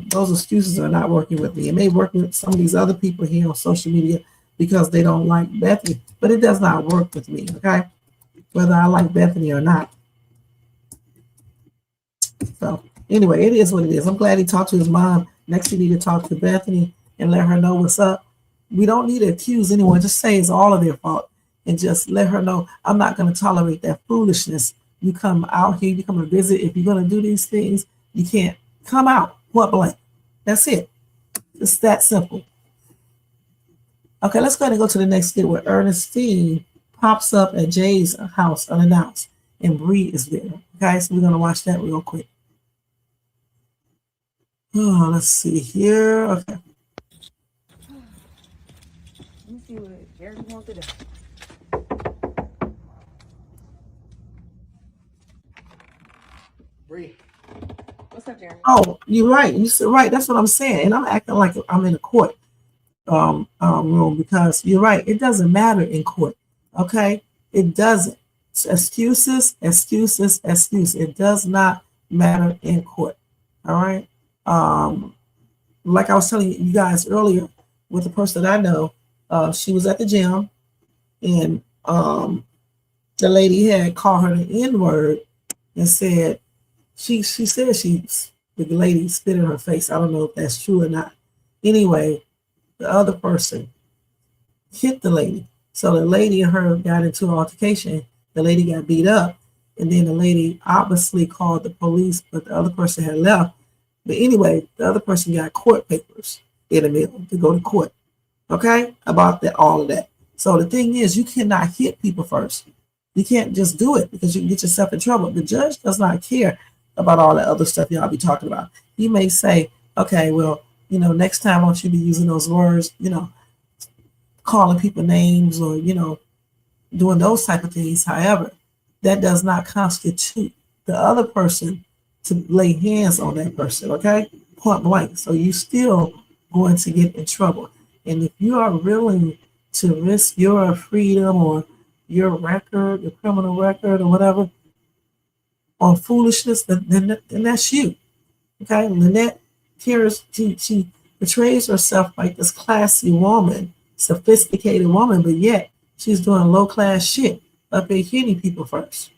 those excuses are not working with me. It may work with some of these other people here on social media because they don't like Bethany, but it does not work with me, okay? Whether I like Bethany or not. So anyway, it is what it is. I'm glad he talked to his mom. Next, he need to talk to Bethany and let her know what's up. We don't need to accuse anyone. Just say it's all of their fault and just let her know I'm not going to tolerate that foolishness. You come out here, you come to visit. If you're going to do these things, you can't come out. Point blank. That's it. It's that simple. Okay, let's go ahead and go to the next skit where Ernestine pops up at Jay's house unannounced and Briii is there. Okay, so we're going to watch that real quick. Oh, let's see here. Okay. Let me see what Jared wants to do. Briii. What's up, Jared? Oh, you're right. You said right. That's what I'm saying. And I'm acting like I'm in a court room because you're right. It doesn't matter in court. Okay? It doesn't. It's excuses. It does not matter in court. All right? Like I was telling you guys earlier with the person that I know, she was at the gym and the lady had called her the N-word and said she said the lady spit in her face. I don't know if that's true or not. Anyway, the other person hit the lady. So the lady and her got into an altercation. The lady got beat up. And then the lady obviously called the police, but the other person had left. But anyway, the other person got court papers in the mail to go to court. Okay? About that, all of that. So the thing is, you cannot hit people first. You can't just do it because you can get yourself in trouble. The judge does not care about all that other stuff y'all be talking about. He may say, okay, well, next time won't you be using those words, calling people names or, doing those type of things. However, that does not constitute the other person to lay hands on that person, okay? Point blank. So you still going to get in trouble. And if you are willing to risk your freedom or your record, your criminal record or whatever, on foolishness, then that's you. Okay? Lynette cares, she portrays herself like this classy woman, sophisticated woman, but yet she's doing low-class shit up here hitting people first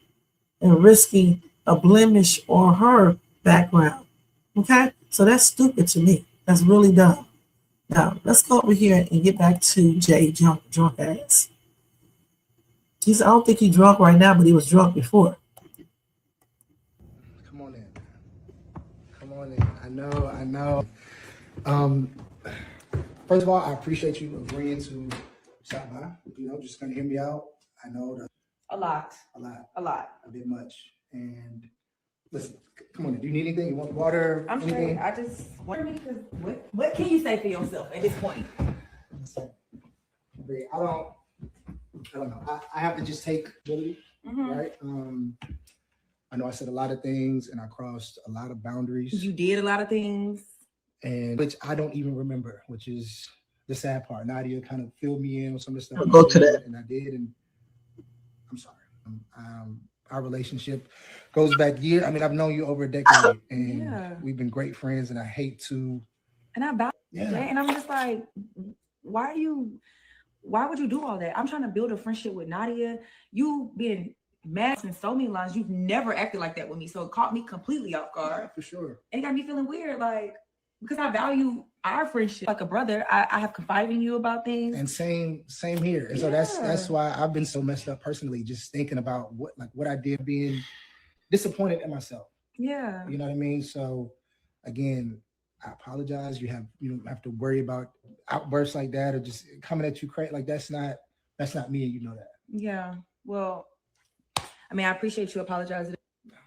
and risking a blemish on her background. Okay? So that's stupid to me. That's really dumb. Now, let's go over here and get back to Jay, drunk ass. I don't think he's drunk right now, but he was drunk before. know. First of all, I appreciate you agreeing to stop by. Just gonna hear me out. I know that A lot. a bit much. And listen, come on. Do you need anything? You want water? I'm anything? straight. I just wonder because what can you say for yourself at this point? I don't know. I have to just take ability, right? I know I said a lot of things and I crossed a lot of boundaries. You did a lot of things. And which I don't even remember, which is the sad part. Nadia kind of filled me in with some of the stuff. I'll go to that. And I did, and I'm sorry. Our relationship goes back years. I mean, I've known you over a decade, and we've been great friends. And I hate to. And I value that, and I'm just like, why would you do all that? I'm trying to build a friendship with Nadia. You've been mad in so many lines. You've never acted like that with me, so it caught me completely off guard. Yeah, for sure. And it got me feeling weird, like. Because I value our friendship like a brother. I have confided in you about things. And same here. And so that's why I've been so messed up personally, just thinking about what I did, being disappointed in myself. Yeah. You know what I mean? So again, I apologize. You don't have to worry about outbursts like that or just coming at you crazy. Like that's not me, and you know that. Yeah. Well, I mean, I appreciate you apologizing.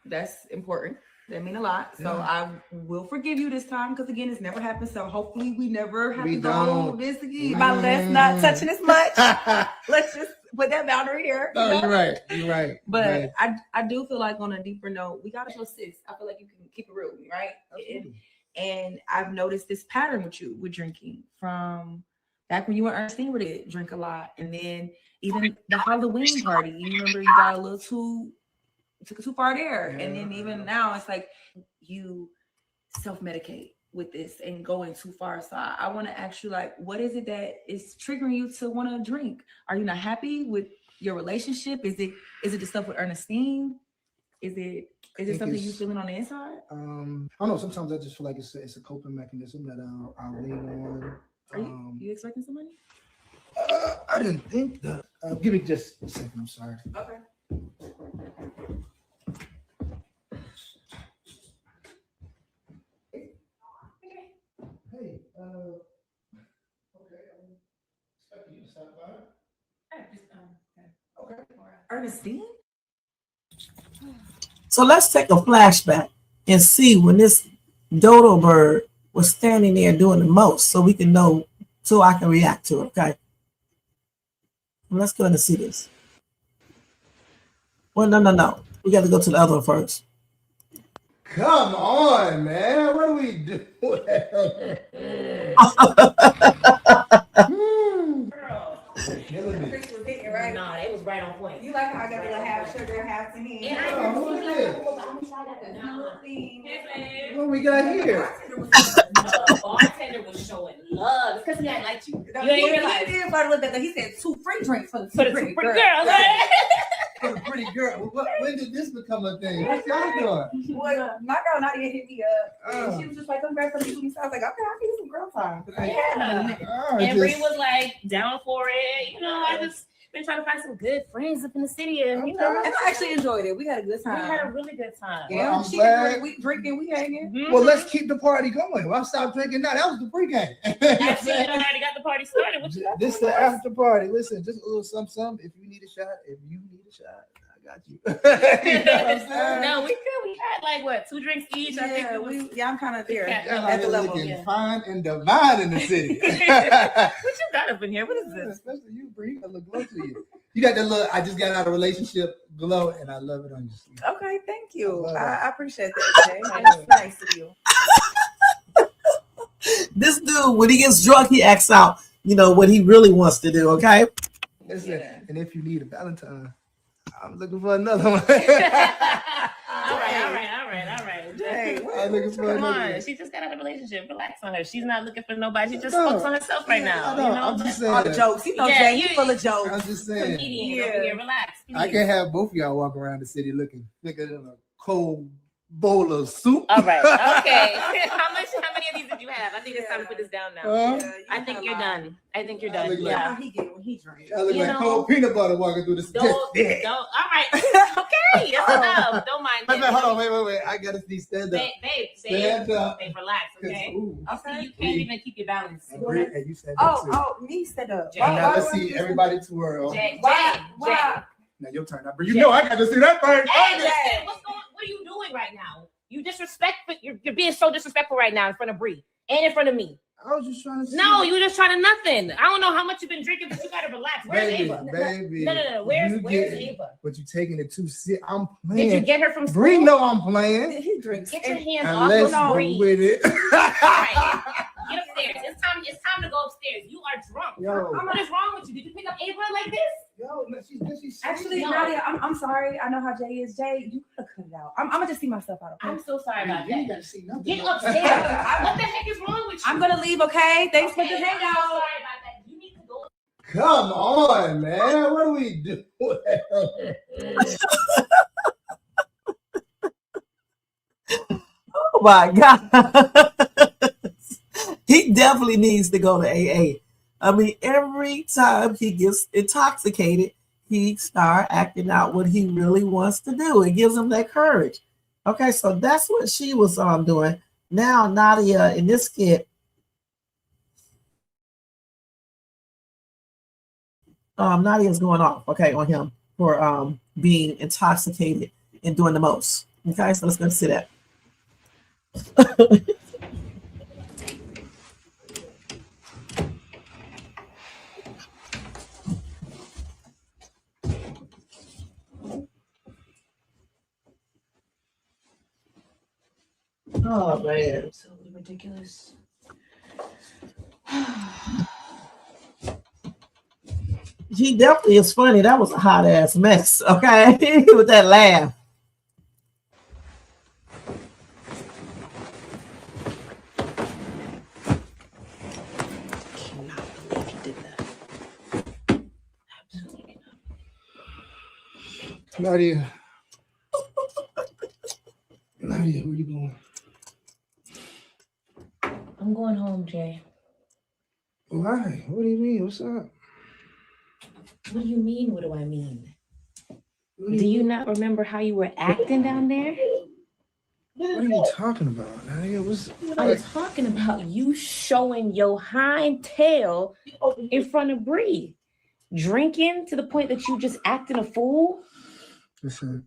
That's important. That mean a lot. So I will forgive you this time because again, it's never happened. So hopefully we never have to go this again. About let's not touching as much. Let's just put that boundary here. No, you're right. But I do feel like on a deeper note, we gotta show sis. I feel like you can keep it real with me, right? And I've noticed this pattern with you with drinking from back when you and Ernestine would drink a lot. And then even the Halloween party, you remember you got a little took it too far there. And then even now it's like you self-medicate with this and going too far. So I want to ask you, like, what is it that is triggering you to want to drink? Are you not happy with your relationship? Is it the stuff with Ernestine? Is it something you feeling on the inside? I don't know. Sometimes I just feel like it's a coping mechanism that I'll lean on. Are you expecting somebody? I didn't think that. Give me just a second. I'm sorry. Okay. Hey, okay, I'm expecting you to stop by. Okay. Ernestine? So let's take a flashback and see when this dodo bird was standing there doing the most so we can know, so I can react to it, okay? Let's go ahead and see this. Well, no. We got to go to the other one first. Come on, man. What are we doing? Right? No, it was right on point. You like how I got a little half sugar, half to me? What we got here? The bartender was showing love because he hadn't liked you. You ain't realize. He said 2 free drinks for the pretty girls. For the pretty girl. When did this become a thing? What y'all doing? Well, my girl Nadia hit me up. She was just like, come back for the shooting. So I was like, okay, I'll give you some girl time. And Briii was like down for it. You know, I just been trying to find some good friends up in the city, and and I actually enjoyed it. We had a good time. We had a really good time. Yeah, I'm glad. We drinking, we hanging. Mm-hmm. Well, let's keep the party going. Well, I stopped drinking now. That was the pregame. I see you already got the party started. What you got? This is the after party. Listen, just a little something. If you need a shot, I got you. You know what I'm saying? No, we good. We had like what, 2 drinks each. I think it was. I'm kind of there Y'all at the are level. looking fine and divine in the city. What you got up in here? What is this? Especially you, Briii. I look glow to you. You got that look. I just got out of a relationship glow, and I love it on you. Okay, thank you. I appreciate that, Jay. That's nice of you. This dude, when he gets drunk, he acts out, what he really wants to do, okay? Listen, and if you need a Valentine, I'm looking for another one. All right. Hey, I'm looking for Come another one. on, she just got out of a relationship. Relax on her. She's not looking for nobody. She just focused on herself right now. I know. I'm just saying. All the jokes. Jay, you full of jokes. I'm just saying. Comedian over here. Relax. I can't have both of y'all walk around the city looking at a cold bowl of soup. All right. Okay. How many of these did you have? I think it's time to put this down now. I think you're done. I think you're I done. look like- Yeah. He get when he drinks. I look You like know, cold peanut butter walking through the Don't. All right. Okay. That's enough. Don't mind Wait, it. hold on, wait. I gotta stand up. Babe, Stand up. relax, okay? Ooh. Okay. You can't even keep your balance. And Britt, and you stand up too. Me stand up. Jay. And now let's see everybody twirl. Jay. Now your turn. Now, Britt, you know I got to see that thing. Hey, listen, what are you doing right now? You disrespectful. You're being so disrespectful right now in front of Bree and in front of me. I was just trying to see. No, you were just trying to nothing. I don't know how much you've been drinking, but you gotta relax. Where's Ava? Baby. No. Where's Ava? But you taking it too serious. I'm playing. Did you get her from school? Bree know I'm playing. He drinks. Get your hands And off let's of go Bree. with it. Right. Get upstairs. It's time to go upstairs. You are drunk. Yo. What is wrong with you? Did you pick up Ava like this? Yo, she's Actually, No. Nadia, I'm sorry. I know how Jay is. Jay, you could have cut it out. I'm gonna just see myself out. Okay? I'm so sorry about You ain't that. gotta see nothing. Get upstairs. What the heck is wrong with you? I'm gonna leave. Okay. Thanks for the I'm so hangout. sorry about that. You need to go. Come on, man. What are we doing? Oh my God. He definitely needs to go to AA. I mean, every time he gets intoxicated, he starts acting out what he really wants to do. It gives him that courage. Okay, so that's what she was doing. Now Nadia in this skit, Nadia's going off, okay, on him for being intoxicated and doing the most. Okay, so let's go see that. Oh man. Absolutely ridiculous. He definitely is funny. That was a hot ass mess, okay? With that laugh. Cannot believe he did that. Absolutely not. Nadia, where you going? I'm going home, Jay. Why? What do you mean? What's up? What do you mean? What do I mean? Do you not remember how you were acting down there? What are you talking about, Nadia? I'm talking about you showing your hind tail in front of Bree, drinking to the point that you just acting a fool. Listen,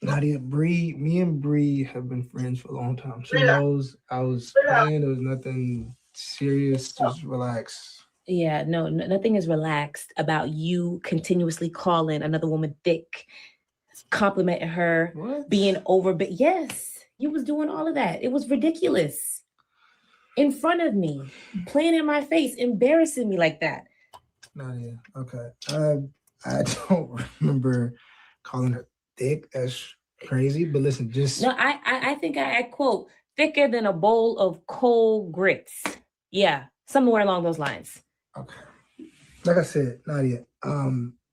Nadia, me and Bree have been friends for a long time. She knows I was playing. There was nothing serious. Just relax. Yeah, no, nothing is relaxed about you continuously calling another woman thick, complimenting her, What? being over. But yes, you was doing all of that. It was ridiculous. In front of me, playing in my face, embarrassing me like that. Nadia, okay. I don't remember calling her thick. That's crazy. But listen, just No, I think I quote, thicker than a bowl of cold grits. Yeah, somewhere along those lines. okay. Like I said, Nadia,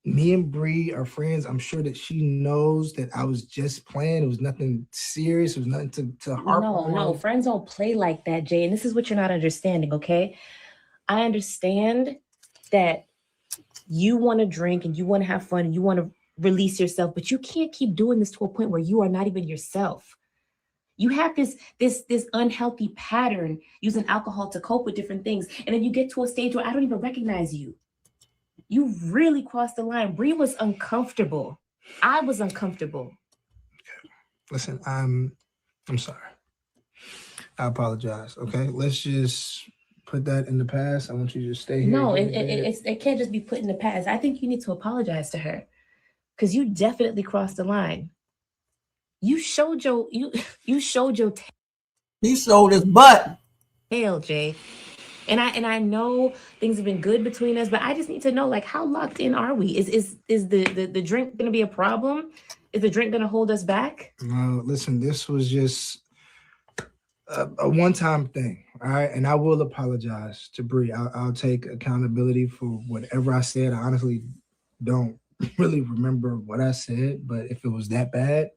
me and Bree are friends. I'm sure that she knows that I was just playing. It was nothing serious. It was nothing to harp on. No, friends don't play like that, Jay. And this is what you're not understanding, okay? I understand that you want to drink and you want to have fun and you want to release yourself, but you can't keep doing this to a point where you are not even yourself. You have this unhealthy pattern using alcohol to cope with different things. And then you get to a stage where I don't even recognize you. You really crossed the line. Bree was uncomfortable. I was uncomfortable. Listen, I'm sorry. I apologize. Okay, let's just put that in the past. I want you to just stay here. No, it can't just be put in the past. I think you need to apologize to her because you definitely crossed the line. You showed your you showed your He showed his butt. tail, Jay. And I know things have been good between us, but I just need to know, like, how locked in are we? Is the drink gonna be a problem? Is the drink gonna hold us back? No, listen, this was just a one-time thing, all right? And I will apologize to Bree. I'll take accountability for whatever I said. I honestly don't really remember what I said, but if it was that bad,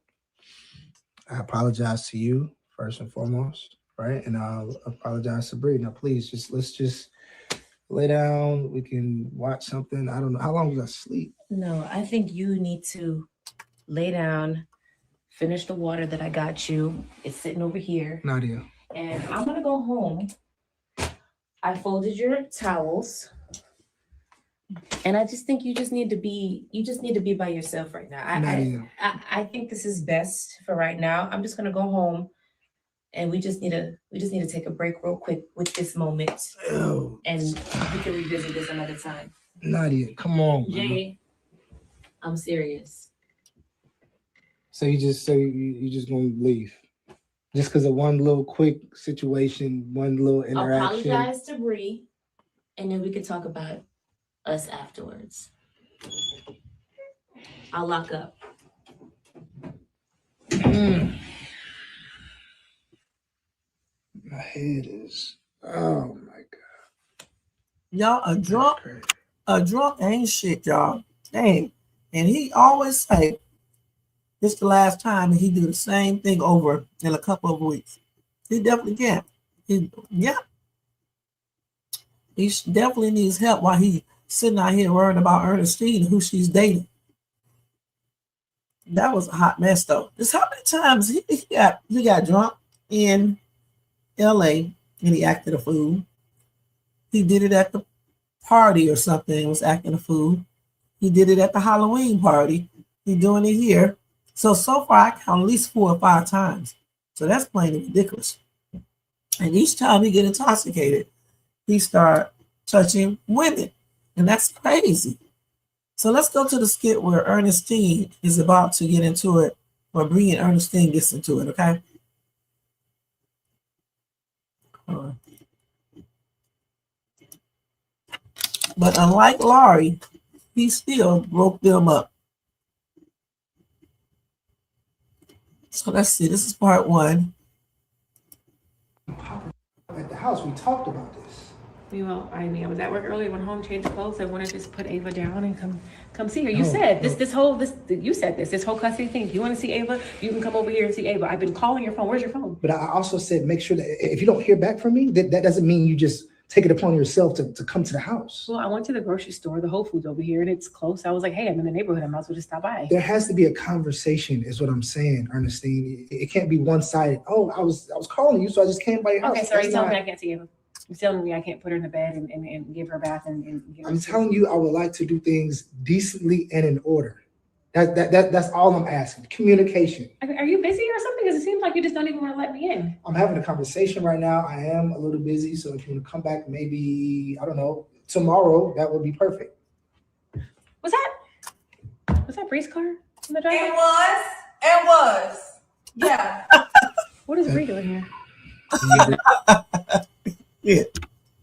I apologize to you first and foremost. right? And I'll apologize to Bree. Now, please, let's just lay down. We can watch something. I don't know how long was I sleep. No, I think you need to lay down, finish the water that I got you. It's sitting over here. Nadia. And I'm gonna go home. I folded your towels. And I just think you just need to be by yourself right now. I think this is best for right now. I'm just gonna go home and we just need to take a break real quick with this moment. Ew. And we can revisit this another time. Nadia, come on. Jay, I'm serious. So you just gonna leave? Just because of one little quick situation, one little interaction. Apologize to Bree, and then we can talk about us afterwards. I'll lock up. My head is, oh my God. Y'all, a drunk ain't shit, y'all. Dang. And he always say, this the last time, and he do the same thing over in a couple of weeks. He definitely can. He definitely needs help while he sitting out here worrying about Ernestine and who she's dating. That was a hot mess, though. This how many times he got drunk in LA and he acted a fool. He did it at the party or something and was acting a fool. He did it at the Halloween party. He's doing it here. So far, I count at least 4 or 5 times. So that's plain ridiculous. And each time he get intoxicated, he start touching women. And that's crazy. So let's go to the skit where Ernestine is about to get into it, or Briii and Ernestine gets into it, okay? But unlike Laurie, he still broke them up. So let's see, this is part 1. At the house, we talked about this. I was at work earlier, went home, changed clothes. I wanted to just put Ava down and come see her. You said this whole custody thing. If you want to see Ava, you can come over here and see Ava. I've been calling your phone. Where's your phone? But I also said, make sure that if you don't hear back from me, that doesn't mean you just take it upon yourself to come to the house. Well, I went to the grocery store, the Whole Foods over here, and it's close. I was like, hey, I'm in the neighborhood. I might as well just stop by. There has to be a conversation, is what I'm saying, Ernestine. It can't be one-sided. Oh, I was calling you, so I just came by your house. Okay, sorry, you telling me I can't see Ava. You're telling me I can't put her in the bed and give her a bath and give her I'm telling you, I would like to do things decently and in order. That's all I'm asking. Communication. Are you busy or something? Because it seems like you just don't even want to let me in. I'm having a conversation right now. I am a little busy, so if you want to come back, maybe, I don't know, tomorrow, that would be perfect. Was that Bree's car in the driveway? It was. Yeah. What is Bree doing here? Yeah.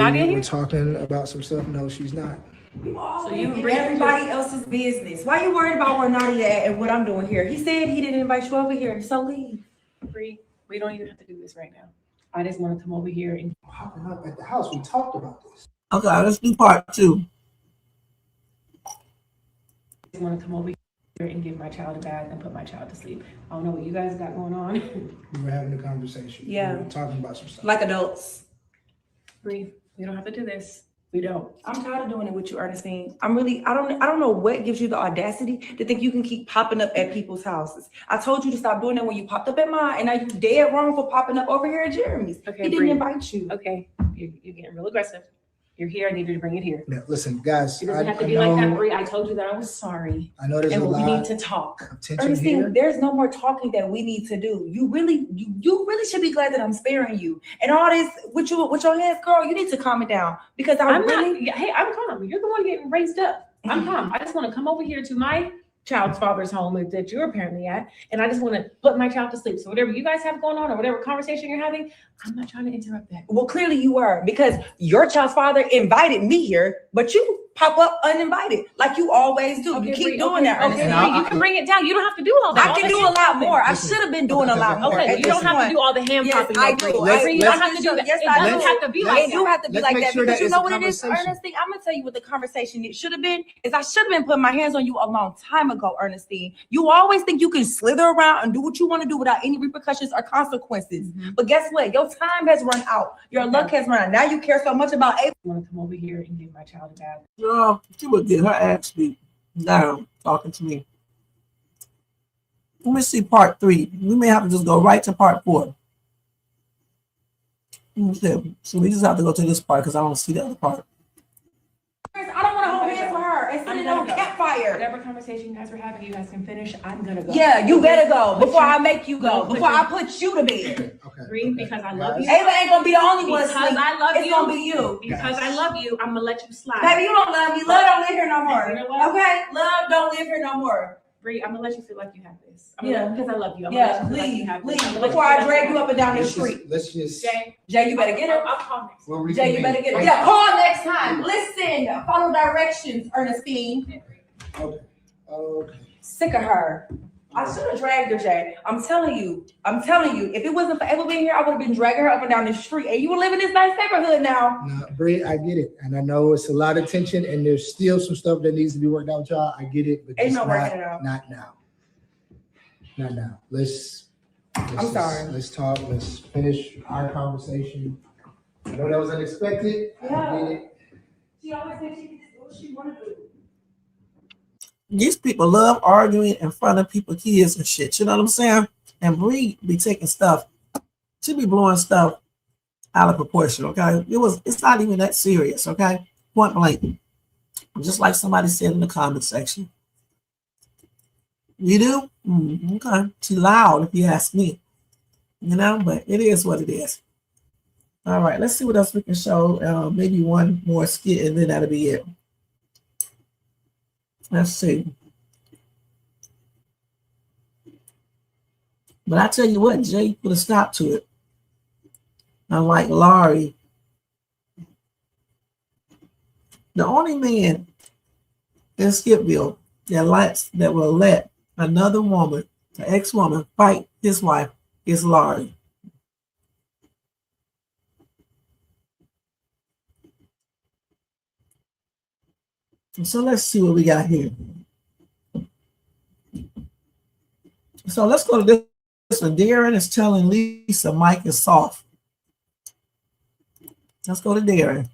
We're talking about some stuff. No, she's not. So you bring everybody else's business. Why you worried about where Nadia at and what I'm doing here? He said he didn't invite you over here, so leave. Bree, we don't even have to do this right now. I just want to come over here and popping up at the house. We talked about this. Okay, let's do part 2. I just want to come over here and give my child a bath and put my child to sleep. I don't know what you guys got going on. We were having a conversation. Yeah. We were talking about some stuff. Like adults. Bree, we don't have to do this. We don't. I'm tired of doing it with you, Ernestine. I don't know what gives you the audacity to think you can keep popping up at people's houses. I told you to stop doing that when you popped up at mine, and now you're dead wrong for popping up over here at Jeremy's. Okay, he didn't Bree. invite you. Okay, you're getting real aggressive. You're here. I need you to bring it here. Now, listen, guys. It doesn't have to be like that, Bree. I told you that I was sorry. I know there's and a lot. we need to talk. Ernestine, here. there's no more talking that we need to do. You really should be glad that I'm sparing you. And all this with your hands, girl, you need to calm it down because I'm calm. You're the one getting raised up. I'm calm. I just want to come over here to my child's father's home that you're apparently at, and I just want to put my child to sleep. So whatever you guys have going on or whatever conversation you're having, I'm not trying to interrupt that. Well, clearly you were, because your child's father invited me here, but you pop up uninvited, like you always do. Okay, You keep Bree, doing that. Okay, Ernestine. you can bring it down. You don't have to do all that. I can do a lot more. I should have been doing a lot more. Okay, at you don't this have point. to do all the hand Yes, popping. I though, do. Bree. Bree, you don't have to do that. Yes, It I doesn't do. have to be like It do have to be Let's like make that sure because that you it's know a what it is, conversation. Ernestine. I'm gonna tell you what the conversation it should have been. Is I should have been putting my hands on you a long time ago, Ernestine. You always think you can slither around and do what you want to do without any repercussions or consequences. But guess what? Your time has run out. Your luck has run out. Now you care so much about Ava. I want to come over here and give my child a bath. Girl, she would get her ass beat down talking to me. Let me see part 3. We may have to just go right to part 4. Okay, so we just have to go to this part because I don't see the other part. I don't want to hold hands with her and sit on campfire. Whatever conversation you guys were having, you guys can finish. I'm gonna go. Yeah, you better go before I make you go. Before I put you to bed. Bree, because I love you. Ava ain't gonna be the only one. Because asleep. I love it's you. gonna be you. Because I love you, I'm gonna let you slide. Baby, you don't love me. Love don't live here no more. You know what? Okay? Love don't live here no more. Bree, I'm gonna let you feel like you have this. Because I love you. Yeah, please, before I drag you up and down the street. Let's just. Jay, you better get her. I'll call next. We'll Jay, you better get her. Yeah, call next time. Listen, follow directions, Ernestine. Okay. Sick of her. I should have dragged her, Jay. I'm telling you. If it wasn't for Ava being here, I would have been dragging her up and down the street. And you would live in this nice neighborhood now. No, Bree, I get it. And I know it's a lot of tension and there's still some stuff that needs to be worked out with y'all. I get it, but Ain't just no working it out. not now. Not now. Let's sorry. Let's talk. Let's finish our conversation. I know that was unexpected. I get it. She always thinks she can just do what she want to do. These people love arguing in front of people's kids and shit. You know what I'm saying? And Bree be taking stuff. She be blowing stuff out of proportion. Okay, it's not even that serious. Okay, point blank. Just like somebody said in the comment section. You do? Okay, too loud if you ask me. You know, but it is what it is. All right, let's see what else we can show. Maybe one more skit and then that'll be it. Let's see. But I tell you what, Jay put a stop to it. Unlike Laurie, the only man in Skipville that will let another woman, an ex-woman, fight his wife is Laurie. So let's see what we got here. So let's go to this one. Darren is telling Lisa Mike is soft. Let's go to Darren.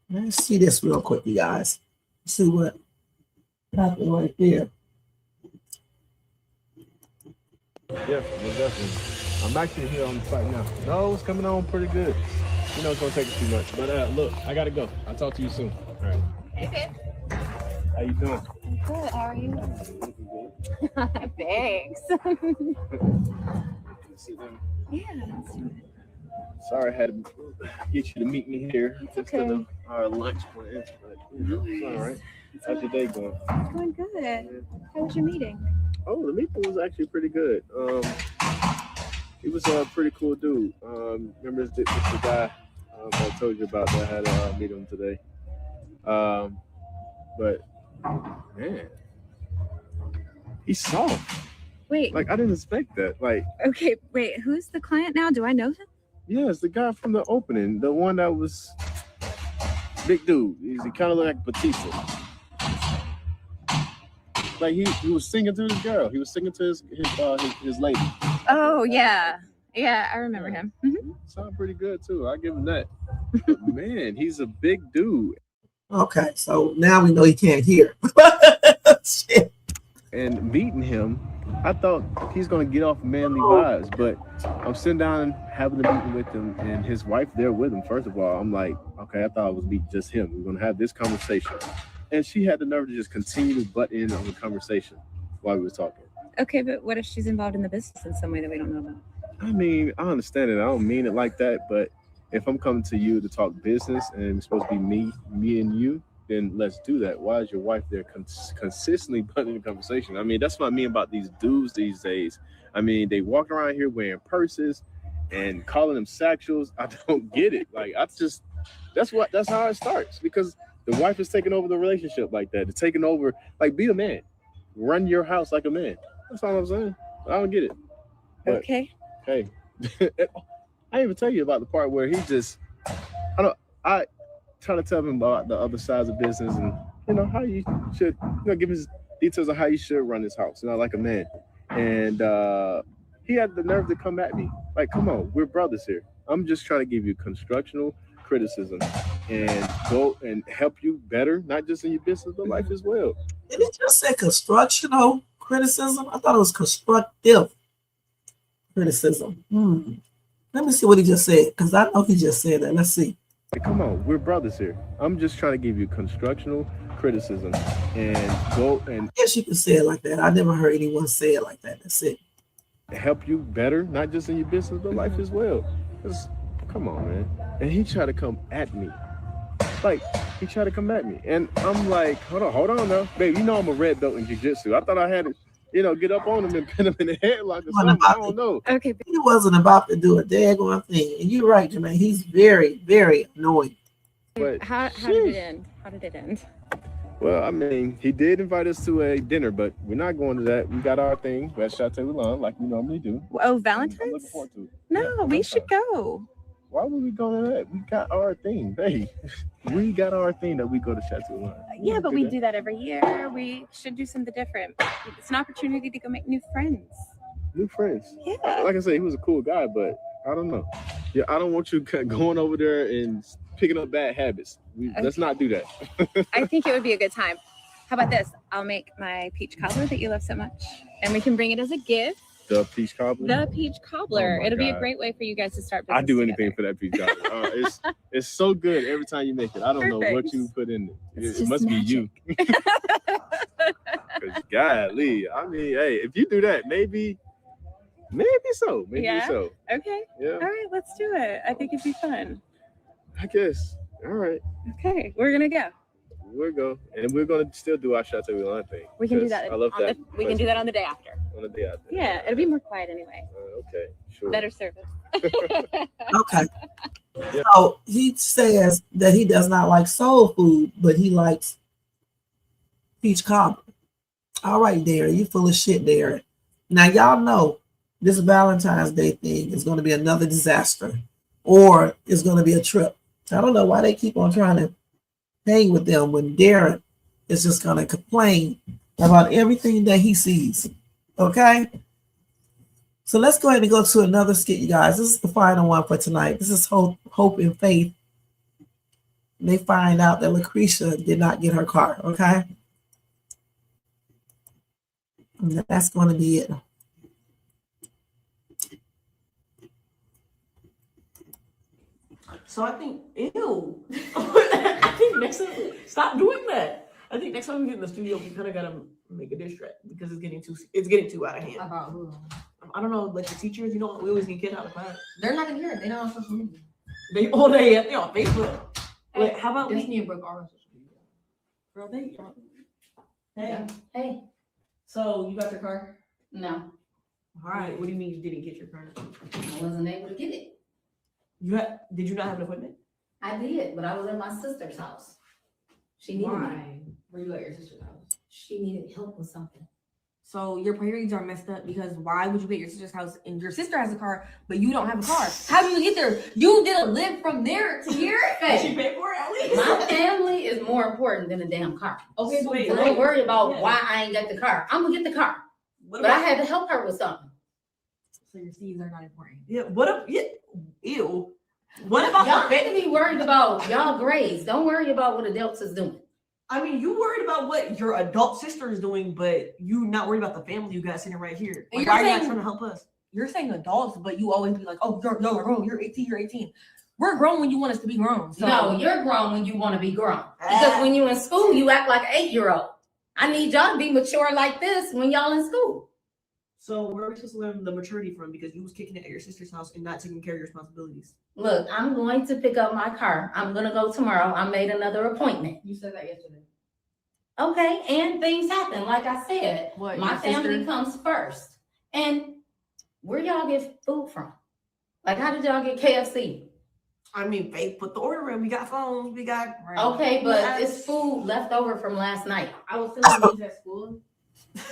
Let's see this real quick, you guys. See what happened right there. Yeah, most definitely. I'm actually here on the site now. No, it's coming on pretty good. You know it's gonna take us too much. But look, I gotta go. I'll talk to you soon. All right. Okay. How you doing? Good. How are you? Thanks. Sit down. Yeah. Sorry I had to get you to meet me here okay. instead of our lunch plans, but it's all right. How's your day going? It's going good. How was your meeting? Oh, the meeting was actually pretty good. He was a pretty cool dude. Remember it's the guy I told you about that I had a meeting today. But man, he's soft. Wait. Like I didn't expect that. Like Okay. Wait. Who's the client now? Do I know him? yeah, it's the guy from the opening, the one that was big dude. He kind of looked like Batista. Like he was singing to his girl. He was singing to his lady. Oh yeah. Yeah, I remember him. Mm-hmm. Sound pretty good too. I give him that. But man, he's a big dude. Okay, so now we know he can't hear. Shit. And meeting him, I thought he's gonna get off manly vibes, but I'm sitting down and having a meeting with him and his wife there with him. First of all, I'm like, okay, I thought it would be just him. We're gonna have this conversation. And she had the nerve to just continue to butt in on the conversation while we were talking. Okay, but what if she's involved in the business in some way that we don't know about? I mean, I understand it. I don't mean it like that, but if I'm coming to you to talk business and it's supposed to be me and you, then let's do that. Why is your wife there consistently butting the conversation? I mean, that's what I mean about these dudes these days. I mean, they walk around here wearing purses and calling them sexuals. I don't get it. Like, that's how it starts, because the wife is taking over the relationship like that. It's taking over, like, be a man. Run your house like a man. That's all I'm saying. I don't get it. But, Okay. hey, I didn't even tell you about the part where he just, I try to tell him about the other sides of business and, how you should, give his details of how you should run this house, like a man. And he had the nerve to come at me. Like, come on, we're brothers here. I'm just trying to give you constructional criticism and go and help you better, not just in your business, but life as well. Did it just say constructional criticism? I thought it was constructive criticism. Let me see what he just said, because I know he just said that. Let's see. Hey, come on, we're brothers here. I'm just trying to give you constructional criticism and go and... Yes, you can say it like that. I never heard anyone say it like that. That's it. Help you better, not just in your business, but life as well. Come on, man. And he tried to come at me. Like, he tried to come at me. And I'm like, hold on now. Babe, I'm a red belt in jiu-jitsu. I thought I had to, get up on him and pin him in the headlock or something. I don't know. Okay. He wasn't about to do a daggone thing. And you're right, Jermaine. He's very, very annoying. But How did it end? How did it end? Well, I mean, he did invite us to a dinner, but we're not going to that. We got our thing at Chateau Milan, like we normally do. Oh, I'm Valentine's? looking forward to it. No, we should go. Why would we go to that? We got our thing, babe. We got our thing that we go to Chateau Milan. Yeah, but we do that every year. We should do something different. It's an opportunity to go make new friends. New friends. Yeah. Like I said, he was a cool guy, but I don't know. Yeah, I don't want you going over there and picking up bad habits. Let's not do that. I think it would be a good time. How about this? I'll make my peach cobbler that you love so much, and we can bring it as a gift. The peach cobbler? The peach cobbler. Oh my It'll be a God. great way for you guys to start I business do together. anything for that peach cobbler. It's so good every time you make it. I don't know what Perfect. you put in it. It's It just must be you. 'Cause golly, I mean, hey, if you do that, maybe so. Maybe Yeah? so. Okay. Yeah. All right, let's do it. I think it'd be fun. I guess. All right. Okay, we're gonna go. We'll go. And we're gonna still do our Chateau Milan thing. We can do 'cause that. I love on that. we can do that on the day after. On the day after. Yeah, it'll be more quiet anyway. Okay, sure. Better service. Okay. So he says that he does not like soul food, but he likes peach cobbler. All right, Darren, you full of shit, Darren. Now, y'all know this Valentine's Day thing is going to be another disaster, or it's going to be a trip. I don't know why they keep on trying to hang with them when Darren is just going to complain about everything that he sees. Okay? So let's go ahead and go to another skit, you guys. This is the final one for tonight. This is Hope and Faith. They find out that Lucretia did not get her car. Okay? And that's going to be it. So I think, ew. I think next time, stop doing that. I think next time we get in the studio, we kind of gotta make a diss track because it's getting too out of hand. About who? I don't know, like the teachers, we always get kicked out of class. They're not in here. They don't on social media. They on Facebook. Wait, how about Bethany and Brooke are on social media. Girl, they. Hey. Yeah. Hey. So you got your car? No. All right. What do you mean you didn't get your car? I wasn't able to get it. Did you not have an appointment? I did, but I was at my sister's house. She needed Why? me. Were you at your sister's house? She needed help with something. So your priorities are messed up because why would you be at your sister's house and your sister has a car, but you don't have a car? How do you get there? You didn't live from there to here. Did she pay for it at least? My family is more important than a damn car. Okay, so wait, don't worry about yeah. why I ain't got the car. I'm gonna get the car. But I had to help her with something. So your seeds are not important. Yeah. What up? Yeah. Ew. What about y'all the need to be worried about y'all grades? Don't worry about what adults is doing. I mean, you worried about what your adult sister is doing, but you not worried about the family you got sitting right here. And Like, you're why are you not saying- trying to help us? You're saying adults, but you always be like, oh, you're grown. You're 18. You're 18. We're grown when you want us to be grown. So. No, you're grown when you want to be grown. Because when you're in school, you act like an 8-year-old. I need y'all to be mature like this when y'all in school. So where are we supposed to learn the maturity from? Because you was kicking it at your sister's house and not taking care of your responsibilities. Look, I'm going to pick up my car. I'm gonna go tomorrow. I made another appointment. You said that yesterday. Okay, and things happen. Like I said, What, my your family sister? comes first. And where y'all get food from? Like, how did y'all get KFC? I mean, Faith put the order in. We got phones. We got. Okay, but it's food left over from last night. I was selling these at school.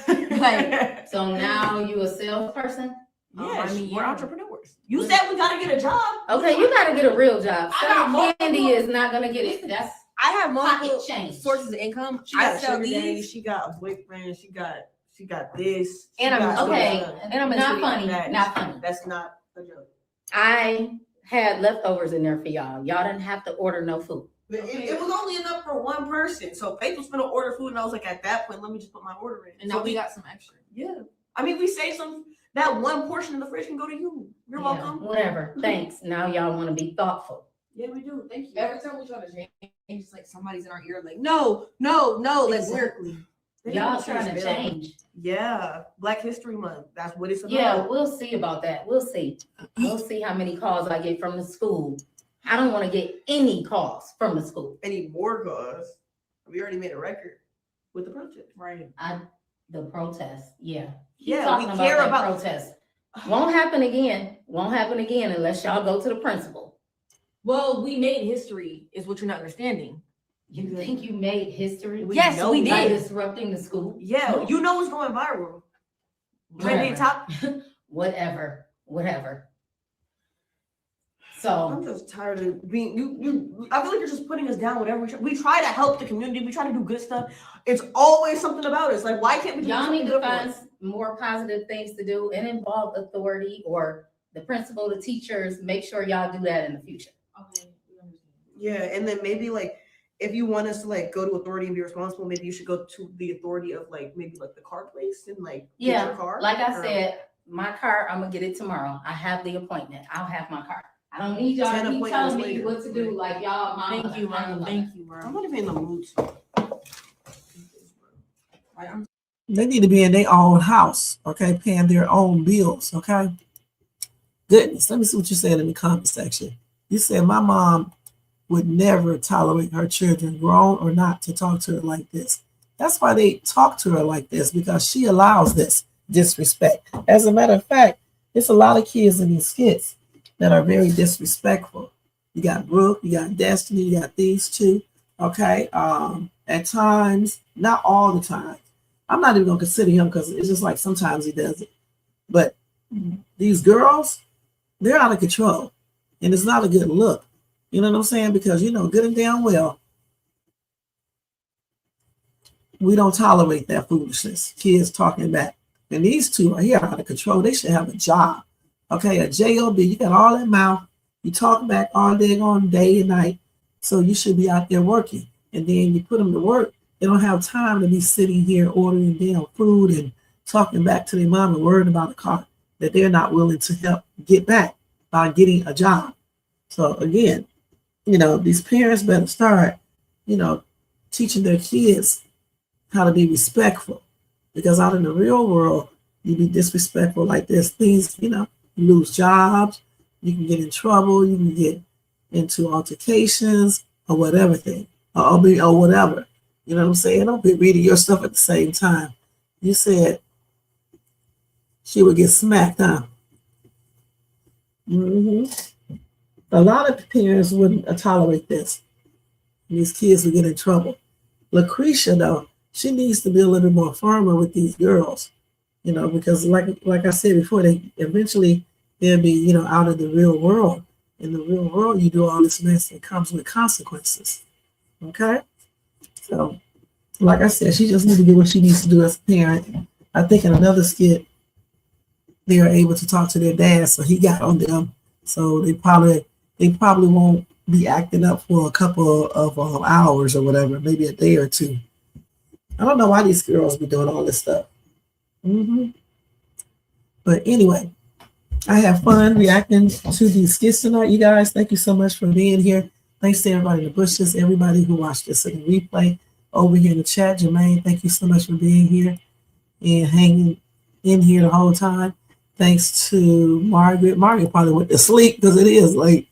Like, so now you a salesperson? Yes, I mean, we're entrepreneurs. You said we gotta get a job. Okay, you gotta get a real job. I got Selling candy is not gonna get it. That's I have multiple pocket change. sources of income. She I got sell sugar daddy. these. She got a boyfriend. She got this. She And I'm got okay. this. And I'm not funny. That. Not funny. That's not a joke. I had leftovers in there for y'all. Y'all didn't have to order no food. But it was only enough for one person. So Faith was gonna order food, and I was like, at that point, let me just put my order in. And so now we got some extra. Yeah. I mean, we saved some. That one portion of the fridge can go to you. You're Yeah, welcome. whatever. Thanks. Now y'all want to be thoughtful. Yeah, we do. Thank you. Every time we try to change, it's like somebody's in our ear, like, no, no, no. Like, Exactly. Y'all trying to change. Yeah. Black History Month. That's what it's about. Yeah, we'll see about that. We'll see. We'll see how many calls I get from the school. I don't want to get any calls from the school. Any more cause. We already made a record with the protest. right. The protest, yeah. Keep Yeah, talking we care that about protest. Won't happen again. Won't happen again unless y'all go to the principal. Well, we made history, is what you're not understanding. You think you made history? Yes, we By did. disrupting the school? Yeah, you know what's going viral. Trending top. Whatever. I'm So just tired of being you. I feel like you're just putting us down. Whatever we try to help the community, we try to do good stuff. It's always something about us. Like, why can't we? Do y'all something need to good for find us? more positive things to do and involve authority or the principal, the teachers. Make sure y'all do that in the future. Okay, we understand. Yeah, and then maybe like if you want us to like go to authority and be responsible, maybe you should go to the authority of like maybe like the car place and like get Yeah, your car. like I Or- said, my car, I'm gonna get it tomorrow. I have the appointment. I'll have my car. I don't need y'all 10 to keep appointments telling me later. what to do. Like y'all, mama. Thank you, Mom. Thank you, I'm bro. not even in the mood. They need to be in their own house, okay, paying their own bills, okay? Goodness, let me see what you said in the comment section. You said my mom would never tolerate her children, grown or not, to talk to her like this. That's why they talk to her like this, because she allows this disrespect. As a matter of fact, it's a lot of kids in these skits that are very disrespectful. You got Brooke, you got Destiny, you got these two, okay? At times, not all the time. I'm not even gonna consider him because it's just like sometimes he does it. But these girls, they're out of control. And it's not a good look. You know what I'm saying? Because you know good and damn well, we don't tolerate that foolishness. Kids talking back. And these two are here out of control. They should have a job. Okay, a job. You got all that mouth. You talk back all day on day and night. So you should be out there working. And then you put them to work. They don't have time to be sitting here ordering damn food and talking back to their mom and worrying about a car that they're not willing to help get back by getting a job. So again, you know, these parents better start, you know, teaching their kids how to be respectful. Because out in the real world, you be disrespectful like this, things, you know, you lose jobs, you can get in trouble, you can get into altercations or whatever thing, or whatever. You know what I'm saying? Don't be reading your stuff at the same time. You said she would get smacked, huh? A lot of parents wouldn't tolerate this. These kids would get in trouble. Lucretia, though, she needs to be a little more firmer with these girls, you know, because like I said before, they eventually they'll be, you know, out of the real world. In the real world, you do all this mess that comes with consequences. Okay? So, like I said, she just needs to do what she needs to do as a parent. I think in another skit, they are able to talk to their dad, so he got on them. So they probably won't be acting up for a couple of hours or whatever, maybe a day or two. I don't know why these girls be doing all this stuff. But anyway, I have fun reacting to these skits tonight, you guys. Thank you so much for being here. Thanks to everybody in the bushes, everybody who watched this in the replay over here in the chat. Jermaine, thank you so much for being here and hanging in here the whole time. Thanks to Margaret. Margaret probably went to sleep because it is late.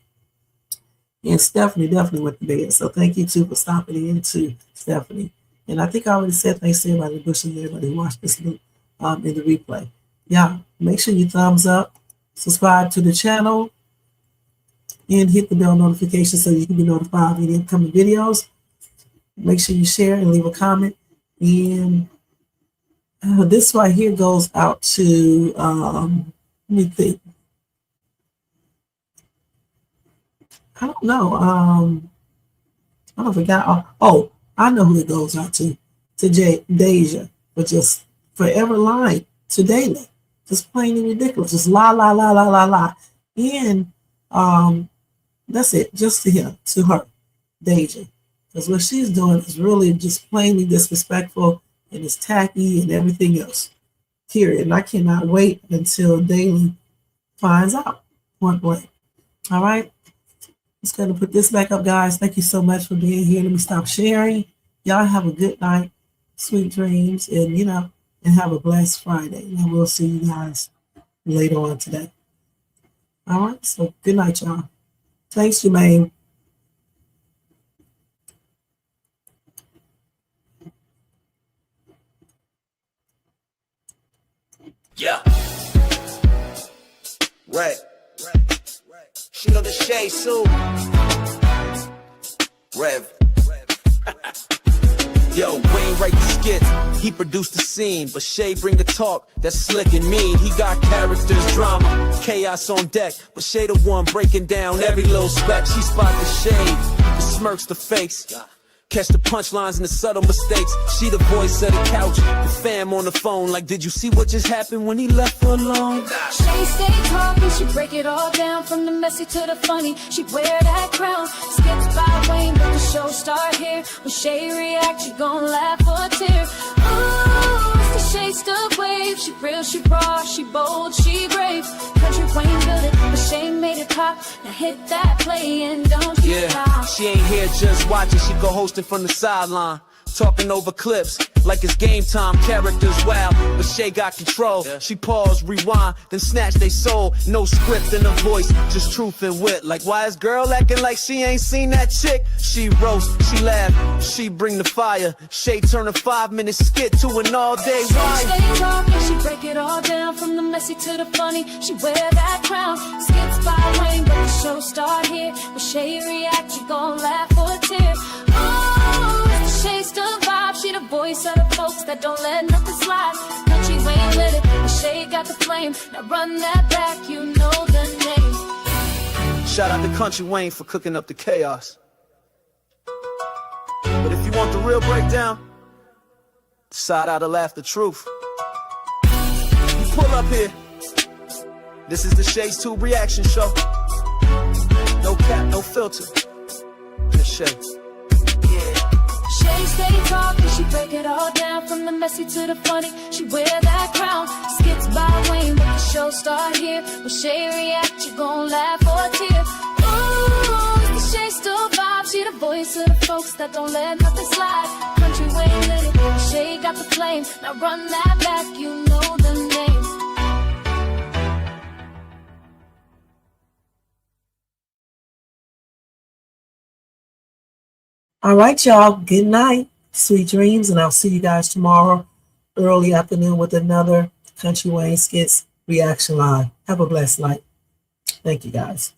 And Stephanie definitely went to bed. So thank you too for stopping in too, Stephanie. And I think I already said thanks to everybody in Bush and everybody who watched this in the replay. Yeah, make sure you thumbs up, subscribe to the channel, and hit the bell notification so you can be notified of any upcoming videos. Make sure you share and leave a comment. And this right here goes out to, let me think. I don't know. I forgot. Oh, I know who it goes out to Deja, but just forever lying to Daily. Just plain and ridiculous. Just lie, lie, lie, lie, lie, lie. And that's it. Just to him, to her, Deja. Because what she's doing is really just plainly disrespectful and it's tacky and everything else. Period. And I cannot wait until Daily finds out. Point blank. All right. Just going to put this back up, guys. Thank you so much for being here. Let me stop sharing. Y'all have a good night, sweet dreams, and and have a blessed Friday. And we'll see you guys later on today. All right. So good night, y'all. Thanks, Jermaine. Yeah. Right. She know the shade soon. Rev. Yo, Wayne write the skit, he produced the scene, but Shay bring the talk that's slick and mean. He got characters, drama, chaos on deck, but Shay the one breaking down every little speck. She spot the shade, the smirks, the fakes. Catch the punchlines and the subtle mistakes. She the voice of the couch, the fam on the phone. Like, did you see what just happened when he left her alone? She stay talking, she break it all down from the messy to the funny. She wear that crown, skips by Wayne, but the show start here. When Shay react, you gon' laugh or tear. Ooh, it's the Shay stuck wave. She real, she raw, she bold, she brave. Country Wayne built it, but Shay made it pop. Now hit that play and don't you stop. She ain't here just watching, she go hosting from the sideline. Talking over clips like it's game time, characters wild, but Shay got control. She pause, rewind, then snatch they soul. No script in her voice, just truth and wit. Like, why is girl acting like she ain't seen that chick? She roast, she laugh, she bring the fire. Shay turn a 5-minute skit to an all-day ride. She stay talking, she break it all down from the messy to the funny. She wear that crown, skips by Wayne, but the show start here. When Shay react, you gon' laugh or tear. Oh, Shay still vibe, she the voice of the folks that don't let nothing slide. Country Wayne lit it, but Shay got the flame. Now run that back, you know the name. Shout out to Country Wayne for cooking up the chaos. But if you want the real breakdown, side out to laugh the truth. You pull up here. This is the Shay's 2 reaction show. No cap, no filter. Just Shay. Shay stay talking, she break it all down from the messy to the funny. She wear that crown, skits by Wayne, but the show start here. When Shay react, you gon' laugh or tear. Ooh, it's the Shay still vibe, she the voice of the folks that don't let nothing slide. Country Wayne lit it, Shay got the flame. Now run that back, you know the name. All right, y'all. Good night. Sweet dreams. And I'll see you guys tomorrow, early afternoon, with another Country Wayne Skits reaction live. Have a blessed night. Thank you, guys.